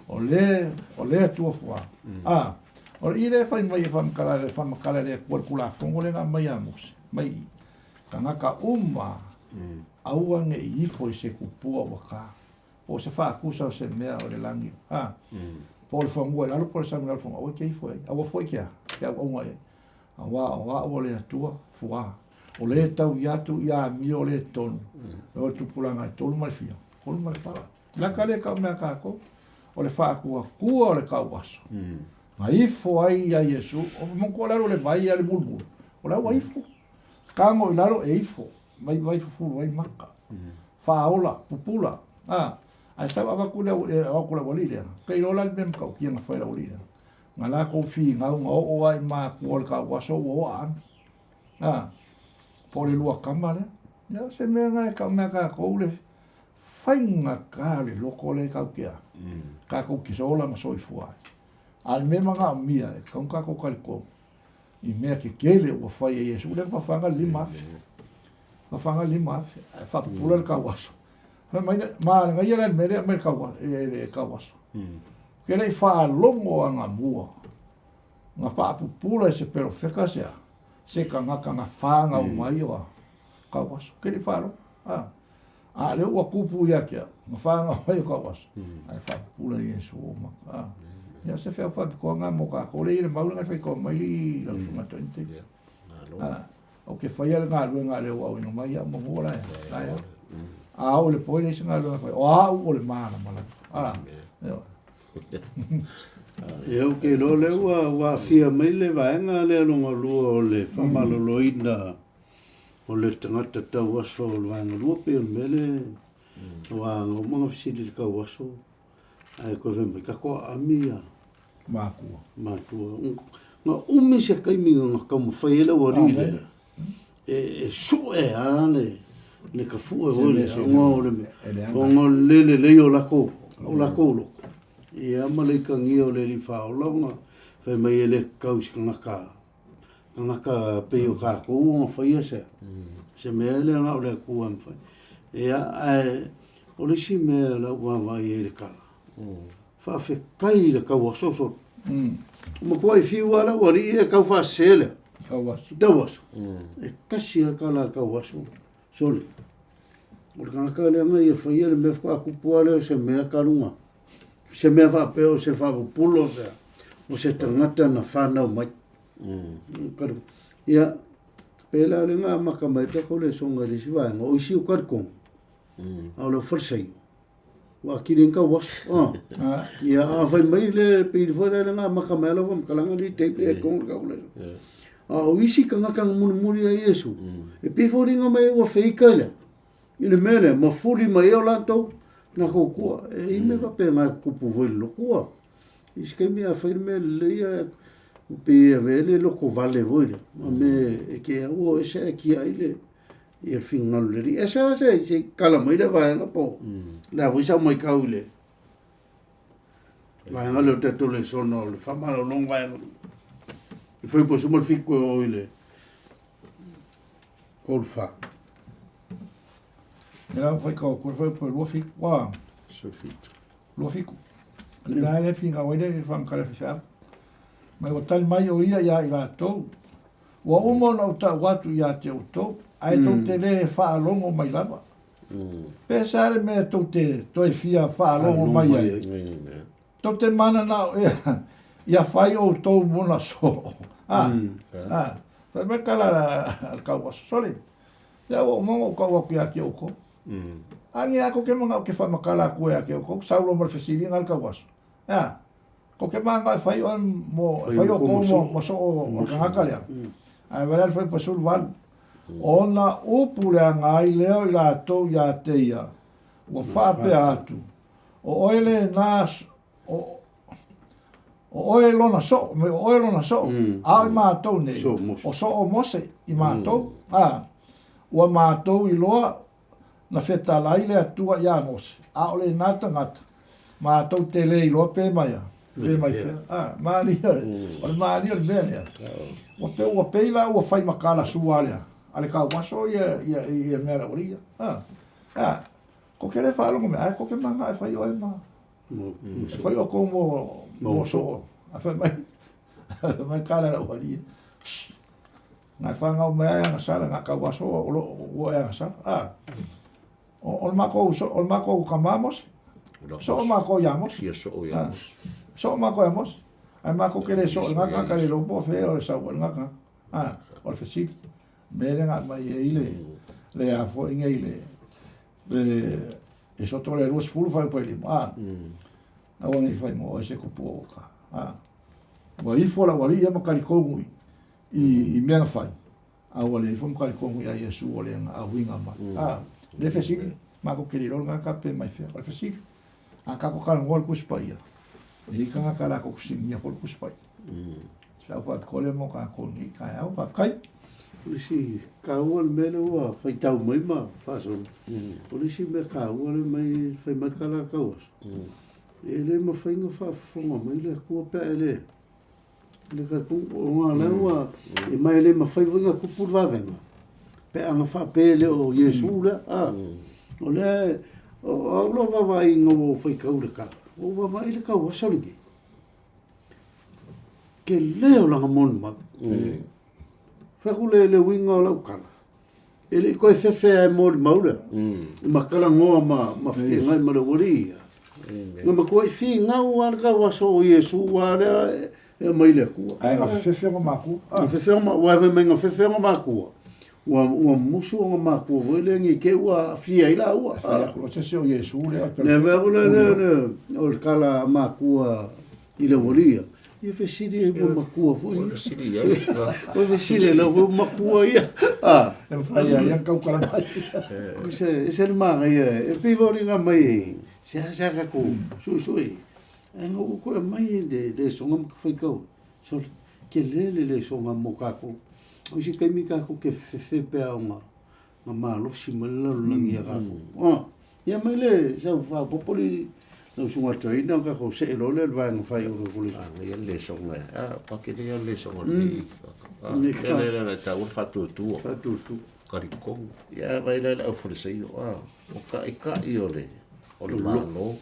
[SPEAKER 2] o le tu fo o ile fai mai fam kala le por kula fangu le mai amos mai Kanaka uma aua nge i fo se kupua waka o se fa akusa se mea o le langi po le fangu la po le sa mea fangu o ke i fo awa fo ke o ngai awa o le atua fua O le tau i atu i a mi o le tonu. O tupulanga i tolu mai fia. Kolu mai pala. Laka le kau mea kako. O le whaakua kua o le kau aso. Ma ifo ai a Yesu. O mongko laro le vai a le bulbul. O lau a ifo. Kango i laro e ifo. Mai vai fufuru ai maka. Whaaola, pupula. Ai sa wa ku le o ku le walile. Kai rola le mem kau kia nga whai la walile. Nga la ko fi ngau nga o ai ma ku o le kau aso o a ami. Po le lua kama le. Ya se mea ngai kau mea ka kou le whainga ka le loko le kau kia. Ka kou ki sola ma soi fuai. Al me manga o mia e kau ka kou kaliko. I mea ke kele ua whai e Yesu. Ule whawhanga lima afe. Whawhanga lima afe. Whapupula le kau aso. Ma ngai ia le mere me kau aso. Ke le whaalongo a ngā mua. Ngā whaapupula e se pero wheka sea. Se ka ngā whanga o mai o a kau aso. Ke le whaalongo. A le ua kupu ia kia. Ngā whanga o mai o kau aso. Ai whaapupula i Yesu o ma. Ia se whea whapikoa ngā mo ka kore i le maula ngai whaikoa mai i lau sunga tointe. O ke whaia le ngā rua ngā leo au ino mai a mongola e. A o le poile i se ngā rua ngā whai. O a o le maana mana.
[SPEAKER 1] Eo ke lo le wa fia mai le vaenga le longa lua o le whamaloloina o le tangata tau aso o le vaenga lua pe o mele wa ngā mga fisili kau aso ai koe whemai kakoa amia
[SPEAKER 2] Mākua.
[SPEAKER 1] Mātua ngā umi se kaiminga ngā kama whaiela wa rile e so e ane le ka fu e vole ngā o le lele lei o lako loko ia malaika ngia o le li whaolonga whai mai e le kausi ka ngaka pe o ka kou ngā whaia se mea le ngā o le kua mwhai ia o le si mea la ua vai e le kala whawhi kai le kau asoso ma kua i whiua la wari e kau whasele Tau aso e kasi le kala kau aso soli o le ngaka le ngai e whaia le mea whaka kupua leo se mea karunga se mea whapeo se whapupulo se o se tangata na whanau mai karu ia pela le ngā maka mai te ko le songa risi vaenga o isi o karikong au le wharsai wa kirin ka was ia a whai mai le piri whaia le ngā maka mai lau whamkalanga li teiple e kong ka ule o isi ka ngaka muri a Yesu e piforinga mai ua whika le ine mele ma furi mai o lantou na ko kua e me va pe nga kupu velo kua iskai me a fer me le ia pe vele lo ko vale voile ma me e ke o ese ki aile e final le esa se kala mai le va nga po la vuisa mai kaule va nga lo te to le sono le fa malo long va e foi po sumo fico oile colfa
[SPEAKER 2] Era foi ko foi po lo fico wa
[SPEAKER 3] Sofito.
[SPEAKER 2] lo fico. La le finga oile que fan kala fa. Mai o tal mai o ia ia ila to. Wa umo no ta watu ia te to. Ai to te le fa longo mai lava. Pesare me to te to fia fa longo mai ai. To te mana na ia fai o to mona so. Fa me kala al kawa sole. Ya o mo ko kia ki o ko. Ani ako ke mga ke fa makala ko ya ke ko saulo mo fesili ngal kawas. Ko ke mga fai on mo fai o ko mo so o ngakala. Ai veral foi pasul val. Ona upule ngai leo la to ya te ia. O fa pe atu. O oile nas o oilo na so, me oilo na so. Ai ma to ne. O so o mose i ma to. Ua ma to i loa na feta lai le atua ia mos. A ole nata ngata. Ma tau te le i loa pe mai. Pe mai fea. Ma ni ole ma ni ole bene. Ua pe la ua fai makala sua lea. Ale ka waso ia mera oria. Ko ke le whaalongo me. Ko ke manga e fai oe ma. E fai o ko mo so. A fai mai. Mai kala la oria. Ngai whanga o mea nga sala ngā ka waso o e nga sala. O mako kamamos. So o mako iamos. So o mako iamos. Ai mako kere so ngā ka le lopo fe o le sau ngā ka. O le fesili. Mele ngā mai e ile. Le a fo inga ile. Le e soto le ruas fulu fai pai lima. Awa ngai fai mo e se kupu o ka. Wa i fola wali ia makari kongui. I mea fai. Awa le i fo makari kongui a Yesu o le a winga ma. Le fesili. Mako kiri rol ngā kape mai fea. Le fesili. A kako kala ngol kuspai ia. I ka ngā kala kukusing ia kol kuspai. Sa pa kole mo ka kongi ka au pa kai.
[SPEAKER 1] Polisi ka ua mele ua fai tau mai ma fason. Polisi me ka ua le mai fai markala kawas. E le ma fai nga whafonga mai le kua pe e le. Le ka kung o ngā le ua e mai le ma fai vinga kupur wawenga. Pe anga wha pe le o Yesu le. O le o lo wawai ngā o fai kaure ka. O wawai le ka wasaringi. Ke leo langa monu ma. Whaku le winga o lau kala. E le koe whewhe e mōri maura. I makala ngoa ma whike ngai mara wari ia. Nga ma koe whi ngau anaka waso o Yesu wārea e mai le kua.
[SPEAKER 2] Ai ngā whewhe ngā mākua.
[SPEAKER 1] Whewhe ngā waiwe mai ngā whewhe ngā mākua. Ua musu o ngā mākua wele ngi ke ua whia ila ua.
[SPEAKER 2] O te se o Yesu le.
[SPEAKER 1] Ne vea o le kala mākua i le wari ia. Ia whesiri e mo makua fui.
[SPEAKER 3] Whesiri ia.
[SPEAKER 1] O whesiri e lau makua ia.
[SPEAKER 2] E whai a ia kaukara mai.
[SPEAKER 1] E se le maa ia. E pivori ngā mai e. Se hasa ko susui. E ngā uko e mai le songa maka whaikau. So ke le songa mo kako. O si kaimi kako ke whewhepea o ngā mālosi malaru langi a kako. Ia mai le sa whapopoli. Nau sunga toina ka ko se lo le vai nga fai o ko le.
[SPEAKER 3] Ia le songa. Pa ke ia le songa ni. Le ta o fatu tu.
[SPEAKER 1] Fatu tu.
[SPEAKER 3] Karikong. Ia vai le o fo se yo. O ka i o le. O le malo.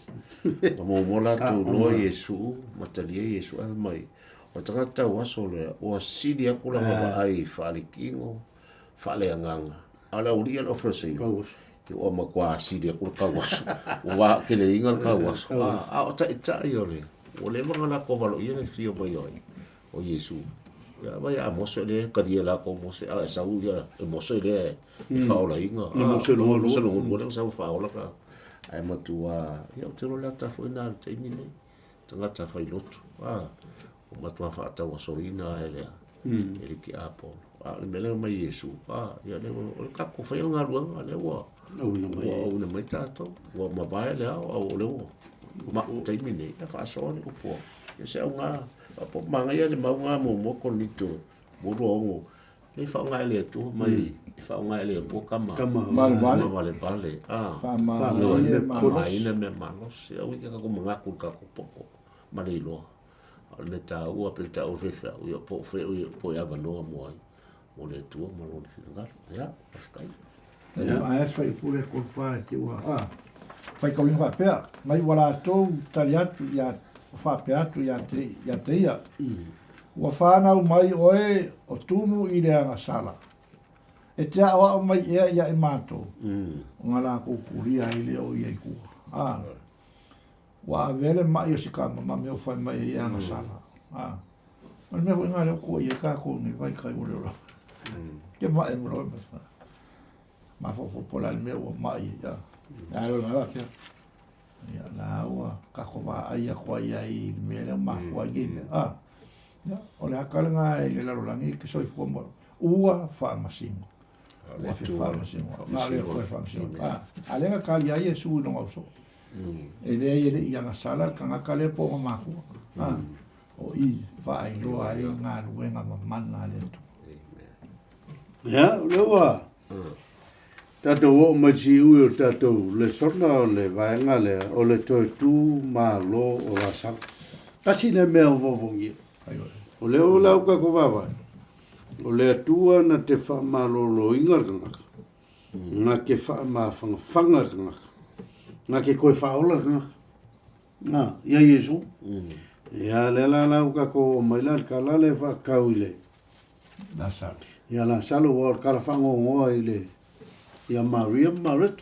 [SPEAKER 3] Mo mola tu lo Yesu, matalia Yesu al mai. O tanga ta waso le o sidi akula va ai fa le kingo. Fa le nganga. Ala uria o fo se yo. O ma kwa sidi akula ka waso. Wa ke le ingal ka waso. O ta i o le. O le mga na ko valo ia le fio mai oi. O Yesu. Ya vai a moso le ka dia la ko moso a sa u ya moso le fa ola inga.
[SPEAKER 1] Le moso lo
[SPEAKER 3] le sa fa ola ka. Ai matua ia o te rola ta foi na te ni ne. Tanga ta fai lotu. O matua fa ta waso ina ele. Ele ki apo. Le mele mai Yesu. Ia le o ka ko fai nga ruanga le wa. Una mai tato. Wa ma vai le o le o. Ma te ni ne fa so ni po. Ia se nga po manga ia le maunga mo ko ni to. Mo ro le fa nga le tu mai. Fa nga le po kama. Vale.
[SPEAKER 2] Fa ma
[SPEAKER 3] ina me malos. Ia wi ka ko manga ku ka ko poko. Ma le lo. Le ta u pe ta o fe u po fe u po ya va no mo ai. O le tu mo lo fingar. Ya, paskai.
[SPEAKER 2] Ai fai pure ko fa te wa. Fai ka winga pea. Mai wala to taliatu ya fa pea tu ya te ia. Ua whanau mai oe o tumu i rea ngā sala. E te awa o mai ea ia e mātou. O ngā rā kūkuria i leo i ei kua. Ua avele mai o si kama ma meo whai mai ea ngā sala. Mani mea hui ngā leo kua i e kā kōngi vai kai ure ora. Ke mai e mro e mea. Ma fofo pola ni mea ua mai ia. Ia ero ngā kia. Ia nā ua kako wā aia kua ia i mea leo mafua i mea. Ya, ole akalenga ile la rolangi ke soi fomo. Ua fa masimo. Le fa masimo. Na le fa masimo. Alenga kali ai Yesu no ngauso. Ele ia na sala kanga kale po mafu. O I fa ai lo ai nga ruenga mana le tu.
[SPEAKER 1] Ya, lewa. Tato o maji u tato le sona le vaenga le o le tu ma lo o la sala. Kasi ne me o vongi. O leo lau ka ko wawa. O le atua na te wha malolo ingar ngaka. Nga ke wha mawhanga ngaka. Nga ke koe wha ola ngaka. Nga, ia Yesu. Ia le la lau ka ko mailan ka la le wha kauile.
[SPEAKER 2] La sala.
[SPEAKER 1] Ia la sala o kara whango ngoa ile. Ia Maria Marit.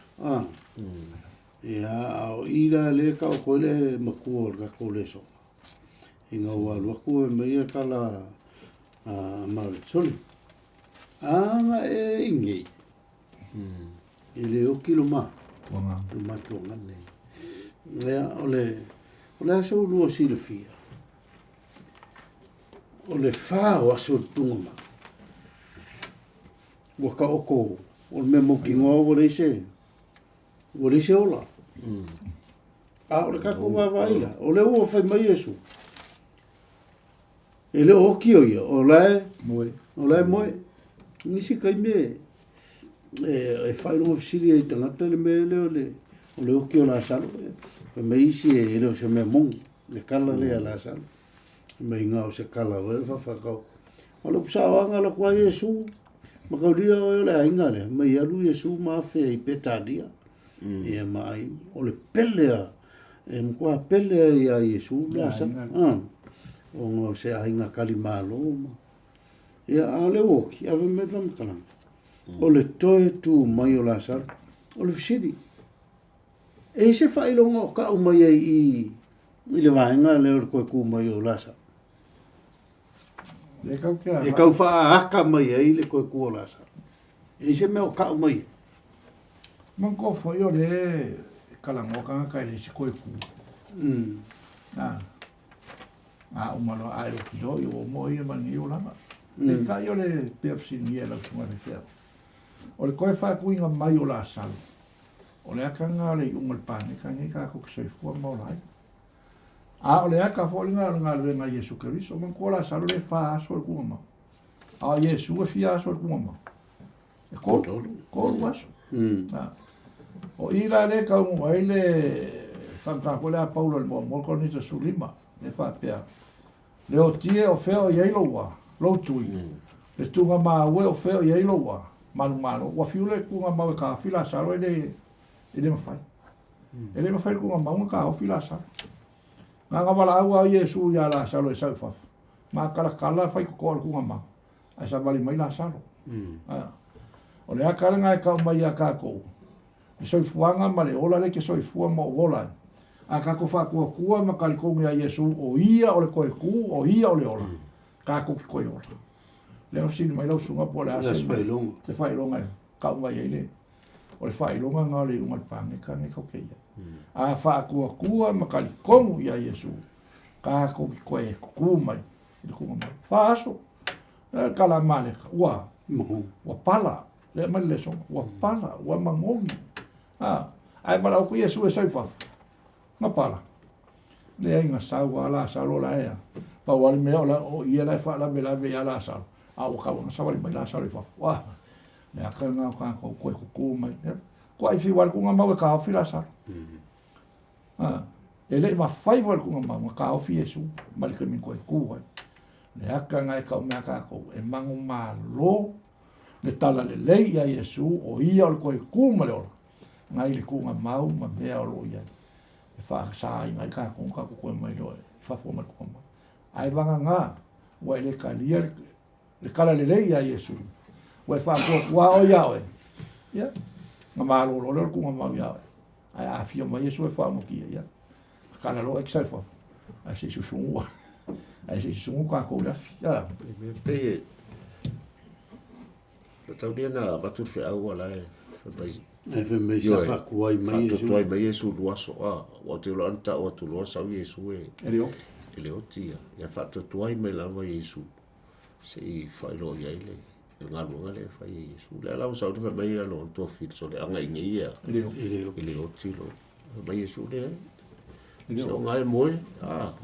[SPEAKER 1] Ia au ira le ka o koile makua ka ko le so. Inga ua luaku e meia kala Marit soli. Anga e ingi. Ile o kilo ma.
[SPEAKER 2] Wanga.
[SPEAKER 1] Ma tuanga nei. Lea ole aso lua silfia. Ole fa o aso tunga. Waka oko. Ole me moki ngō wale se. Wale se ola. Ole kako wawaila. Ole ua whai mai Yesu. Ele o ki o ia. Ole moe. Nisi kai me. E whai longa fisiri e tangata le me le ole o ki o la salo. Me isi e ele o se mea mongi. Le kala le a la salo. Me inga o se kala o ele whawhakau. Ole pusawanga la kua Yesu. Makaulia o le ainga le. Me ialu Yesu mawhi i petadia. Ia mai. Ole pelea. E mkua pelea ia Yesu la salo. O ngā se ainga kalimalo. Ia ale woki. Ave me vamkalanga. O le toe tu mai o la salo. O le fisiri. E se whailonga o ka umai i le vaenga le o koe ku mai o la salo. E kau wha aka mai ai le koe ku o la salo. E se mea o ka umai.
[SPEAKER 2] Manko foi o le kalangoka ka le se koe ku. Umalo ai o kilo i o moi e mani o lama. Le ka i o le pepsi ni e lau tunga le fea. O le koe wha kuinga mai o la salo. O le aka ngā le ungal pane ka ngai ka kuki soifua maulai. O le aka fōli ngā le ngā Yesu Keriso. O man kua la salo le wha aso le kunga mau. A Yesu e fia aso le kunga mau. E kōru aso. O ila le ka unga i le whamtako le a Paulo le mua moko nita sulima. Le wha pia. Le o tie o feo i eiloua. Loutui. Le tunga maa ue o feo i eiloua. Manu. Wa fiule kunga mau e ka fila salo ele mawhai. Ele mawhai kunga mau ka o fila salo. Ngā wala au a Yesu ia la salo e saufafu. Mā kala whai kukore kunga mau. Ai sa wali mai la salo. O le akaranga e kau mai a kākou. I soifuanga ma le ola le ke soifua ma o ola. A kako whakua ma kalikongi a Yesu o ia o le koe ku, o ia o le ola. Kako ki koe ola. Leo sini mai lau sunga po le ase. Te whailonga e kau mai eile. O le whailonga ngā le ungal pange ka nge kau keia. A whakua ma kalikongi a Yesu. Kako ki koe kuku mai. Ile kunga mai. Whaaso. Kala male ka. Ua pala. Le mai le songa. Ua pala. Ua mangongi. Ai mara ku Yesu e saifafu. Nga pala. Le ainga saua ala salo la ea. Pa wali mea o ia la fa la vela vea la salo. O kawa sa wali mai la salo fa. Wa. Le aka nga ka ko ko mai. Ko ai fi wal ku nga mau ka fi la salo. Ele ma fai wal ku nga mau ka fi Yesu. Mal ke min ko ku. Le aka nga ka me ka ko e mangu malo. Le tala le lei ya Yesu o ia o ko ku ma le. Ngai le ku nga mau ma mea o lo ia. Fa sa i mai ka ko mai lo fa fo ma ko ma ai vanga nga wa le kalia le kala le ya Yesu wa fa ko wa o ya ya ma ma lo ko ma ya ai a fi ma Yesu fa mo ki ya kala lo excel fo ai se su su ka ko la ya
[SPEAKER 3] pe tau dia na batur fe au ala e
[SPEAKER 1] E fe me sa whakua i mai Yesu.
[SPEAKER 3] Whakua i mai Yesu luaso. O te lanta o tu luasa au Yesu e. Ele o tia. Ia whakua i mai lama Yesu. Se i whaelo i aile. E ngā lunga le whai Yesu. Le alau sau te wha mai alo on tofi. So le anga inga ia. Ele o ti lo. Mai Yesu le. Se o ngā e moe.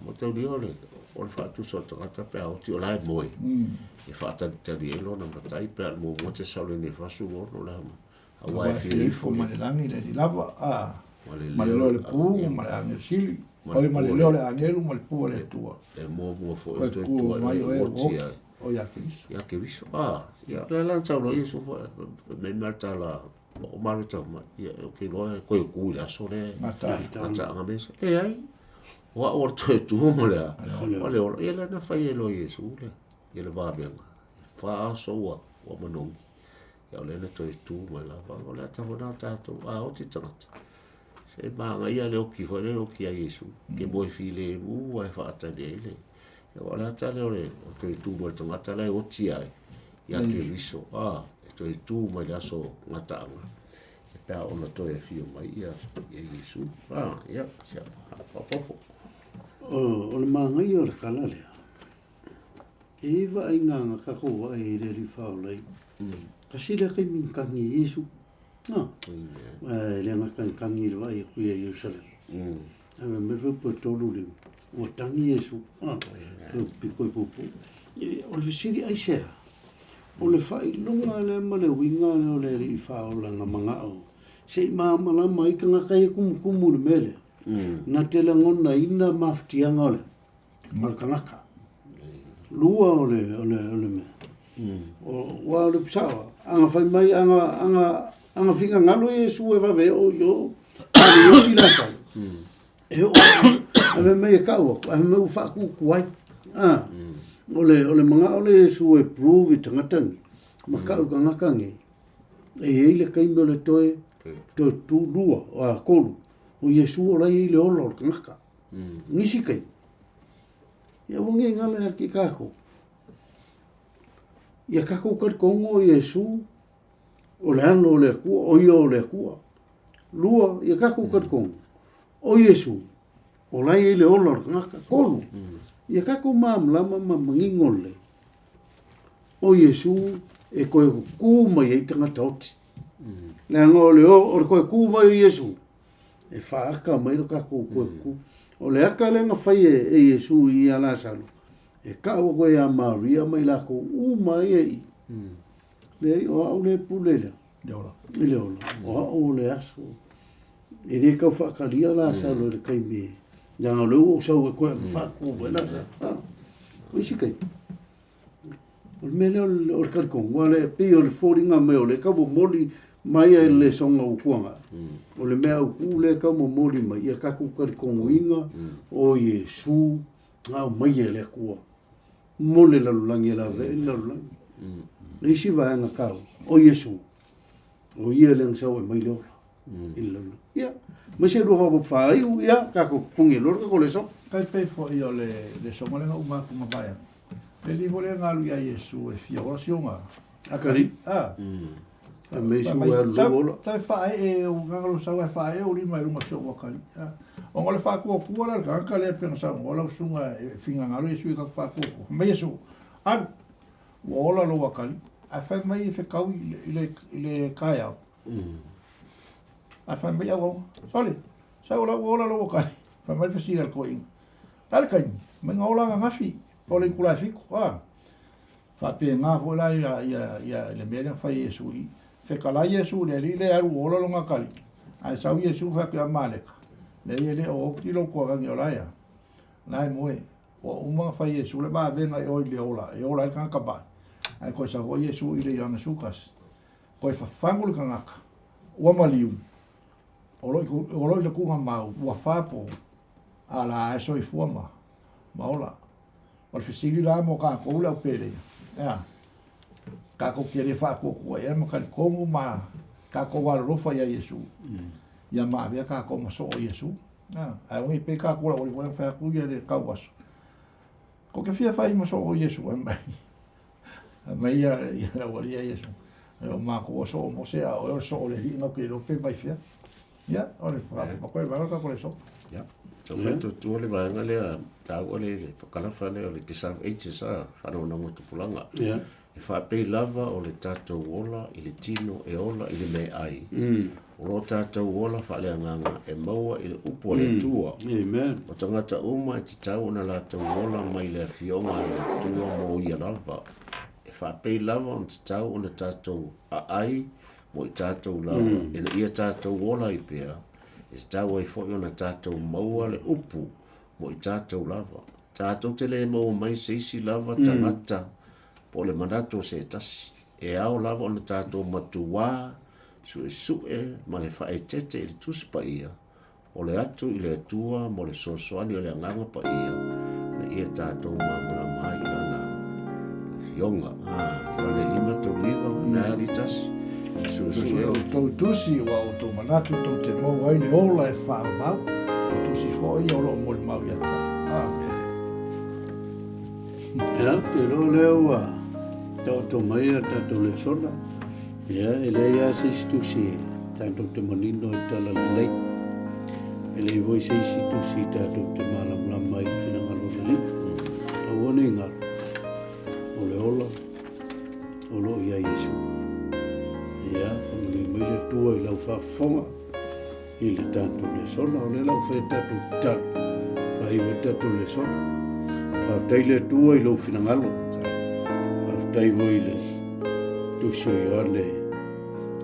[SPEAKER 3] Mo tau ni ole. O le whatu so tangata pe au ti o la e moe. E whata tari e lo na matai pe al mo te saule ne fasu o no la ma.
[SPEAKER 2] Wa fi fo ma le langi le lava ma le lo le pu ma le ange sili o ma le lo le angelu ma le pu le tua
[SPEAKER 3] e mo fo e tua
[SPEAKER 2] mai o ya
[SPEAKER 3] ke viso ya la la tau lo Yesu me marta la o marta ma ya ke lo ko ku la so le mata nga mes e ai wa o tu mo le o le e la na fa lo Yesu le e le va bien fa so wa mo ya le na toi tu mai la va la ta bona ta to o ti tangata se ba nga ia le o ki fo le o ki a Yesu ke boy file wa fa ta de le ya la ta le o toi tu mo tangata le o ti ai ia ke viso e toi tu mai le aso ngataanga e pea ona toi e fio mai ia Yesu ia popo
[SPEAKER 1] o le mangai o le kalale e va inga nga kako wa e re ri faulai kasi le kai min kangi Yesu le nga kangi le vai ku e Jerusalem ave me fu po tolu le o tangi Yesu piko popo o le siri ai sea o le fai lunga le ma le winga le o le ri faula nga manga o sei mala mai kanga kai kumu le mele na te langona ina maftianga ole malkangaka lua ole me o wa le psawa anga fai mai anga finga ngalo Yesu e va ve o yo ali yo kilasa e o ave me ka o ave me fa ku kuai ole manga ole Yesu e prove tangatangi maka u kangaka nge e ile kai mo le toe to tu lua a kolu o Yesu o lai le olo kangaka nisi kai ia wonge ngala ki kako ia kako ka kongo Yesu o le ano le ku o yo le ku lua ia kako ka kongo o Yesu o lai le olo kangaka kolu ia kako mam lama mangingole o Yesu e koe ku mai e tangata oti le ngole o koe ku mai Yesu e whaaka mai ro kako koe ku o le aka le nga whai e Yesu i a Lazaro e kawa koe a Maria mai lako mai e le o au le pulela le ola o au le aso e re kau whaakaria Lazaro le kai me janga leo o sau e koe whaako wena o isi kai o mele o le karkong wale pe o le fōringa mai o le kabo moli mai e le songa ukuanga o le mea uku le kamo moli mai ia kaku karkong winga o Yesu ngau mai e le kua mole lalulangi e la ve lalulangi le isi vaenga kau o Yesu o ia le ngsau e mai le ola ilalulangi ia ma se roha ko fai ia kaku pungi lor ko le so
[SPEAKER 2] kai pe fo io le songa le uma kuma vai le livro le ngalu ia Yesu e fia oracionga
[SPEAKER 1] akari a me su e lo
[SPEAKER 2] tai fai e o ngalu sa e fai o lima ruma so wakali o ngole fa ko la ka le pe sa ngola sunga finga ngalu Yesu ka fa ko me Yesu an wola lo wakali a fa mai fe kau le kaya a fa mai o soli sa wola lo wakali fa mai fe sigal ko in dal kai me ngola ngafi o le kula fiku fa pe nga fo la ia le mena fa Yesu i fe kala Yesu le li le aru ola longa kali ai sa Yesu fa ka maleka le o kilo ko ga nyola ya nai moe o uma fa Yesu le ba venga o le ola kan ka ba ai ko sa o Yesu i le yana sukas ko fa fangul kan aka o maliu o lo le ku ma o fa po ala so i forma maola o fisili la mo ka ko la pele ka ko kere fa ko e mo ka ko ma ka ko wa ro fa ya Yesu ya ma via ka ko mo so Yesu ai o pe ka ko la o fa ku ye le ka was ko ke fia fa mo so Yesu mai ya la o ya Yesu o ma ko so mo se o so le no ke lo pe mai fia ya o le fa ko e va ka ko le so
[SPEAKER 3] ya so feto tu le va ngale ta o le kala fa le o le tisa sa fa no mo tu pulanga
[SPEAKER 1] ya
[SPEAKER 3] e fa pe lava o le tatou ola i le tino e ola i le me ai o lo tatou ola fa le nganga e maua i le upo le tua
[SPEAKER 1] amen
[SPEAKER 3] o tangata uma te tau na la tau ola mai le fionga le tua mo ia lava e fa pe lava on te tau o na tatou a ai mo i tatou lava e na ia tatou ola i pea e tau ai fo i o na tatou maua le upu mo i tatou lava tatou te le maua mai se isi lava tangata po le manato se tasi e ao lava ona tatou matua su e ma le faetete i le tusi pa ia o le atu i le atua mo le soasoani o le agaga pa ia na ia tatou mamula mai i lana fionga i lana lima tauliva na ali tasi suesue
[SPEAKER 2] o tou tusi wa o tou manatu tou te mau ai le ola e whaamau o tusi fo i o lo mo le mau iata
[SPEAKER 1] ya te lo leo Tau mai a tātou le sona. Ia, ele ia se stusi. Tātou te manino i tala lei. Ele i voi se stusi tātou te malam mai whinangalo le li. Awane ngā. Ole ola. Olo ia Yesu. Ia, whamani meile tua i lau whafonga. I le tātou le sona. O le lau whai tātou tātou. Whaiwe tātou le sona. Whaftai le tua i lau whinangalo. Whaftai voi le tuso i ane.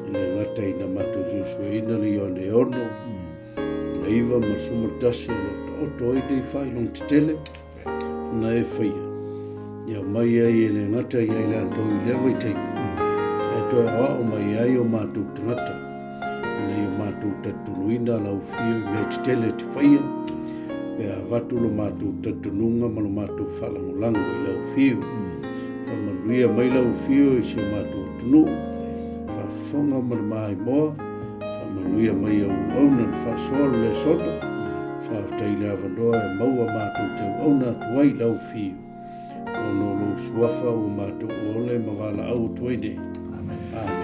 [SPEAKER 1] I le ngata ina matu susu ina le ane ono. Le iwa ma sumatasi o to ai dei whai long te tele. Na e whaia. Ia mai ai e le ngata i ai le anto i lewa i teipu. E toi awa o mai ai o mātou tangata. Nei o mātou tatunuina lau fio i me te tele te whaia. Pea watulo mātou tatununga mano mātou whalangolango i lau fio. Whamanuia mai lau fio i si o mātou tunu. Whafonga mana mai moa. Whamanuia mai au aunan whasoal le sona. Whaftai le awandoa e maua mātou te auna tuai lau fio. Ono lo suafa o mātou ole mawala au tuai ne. Amen.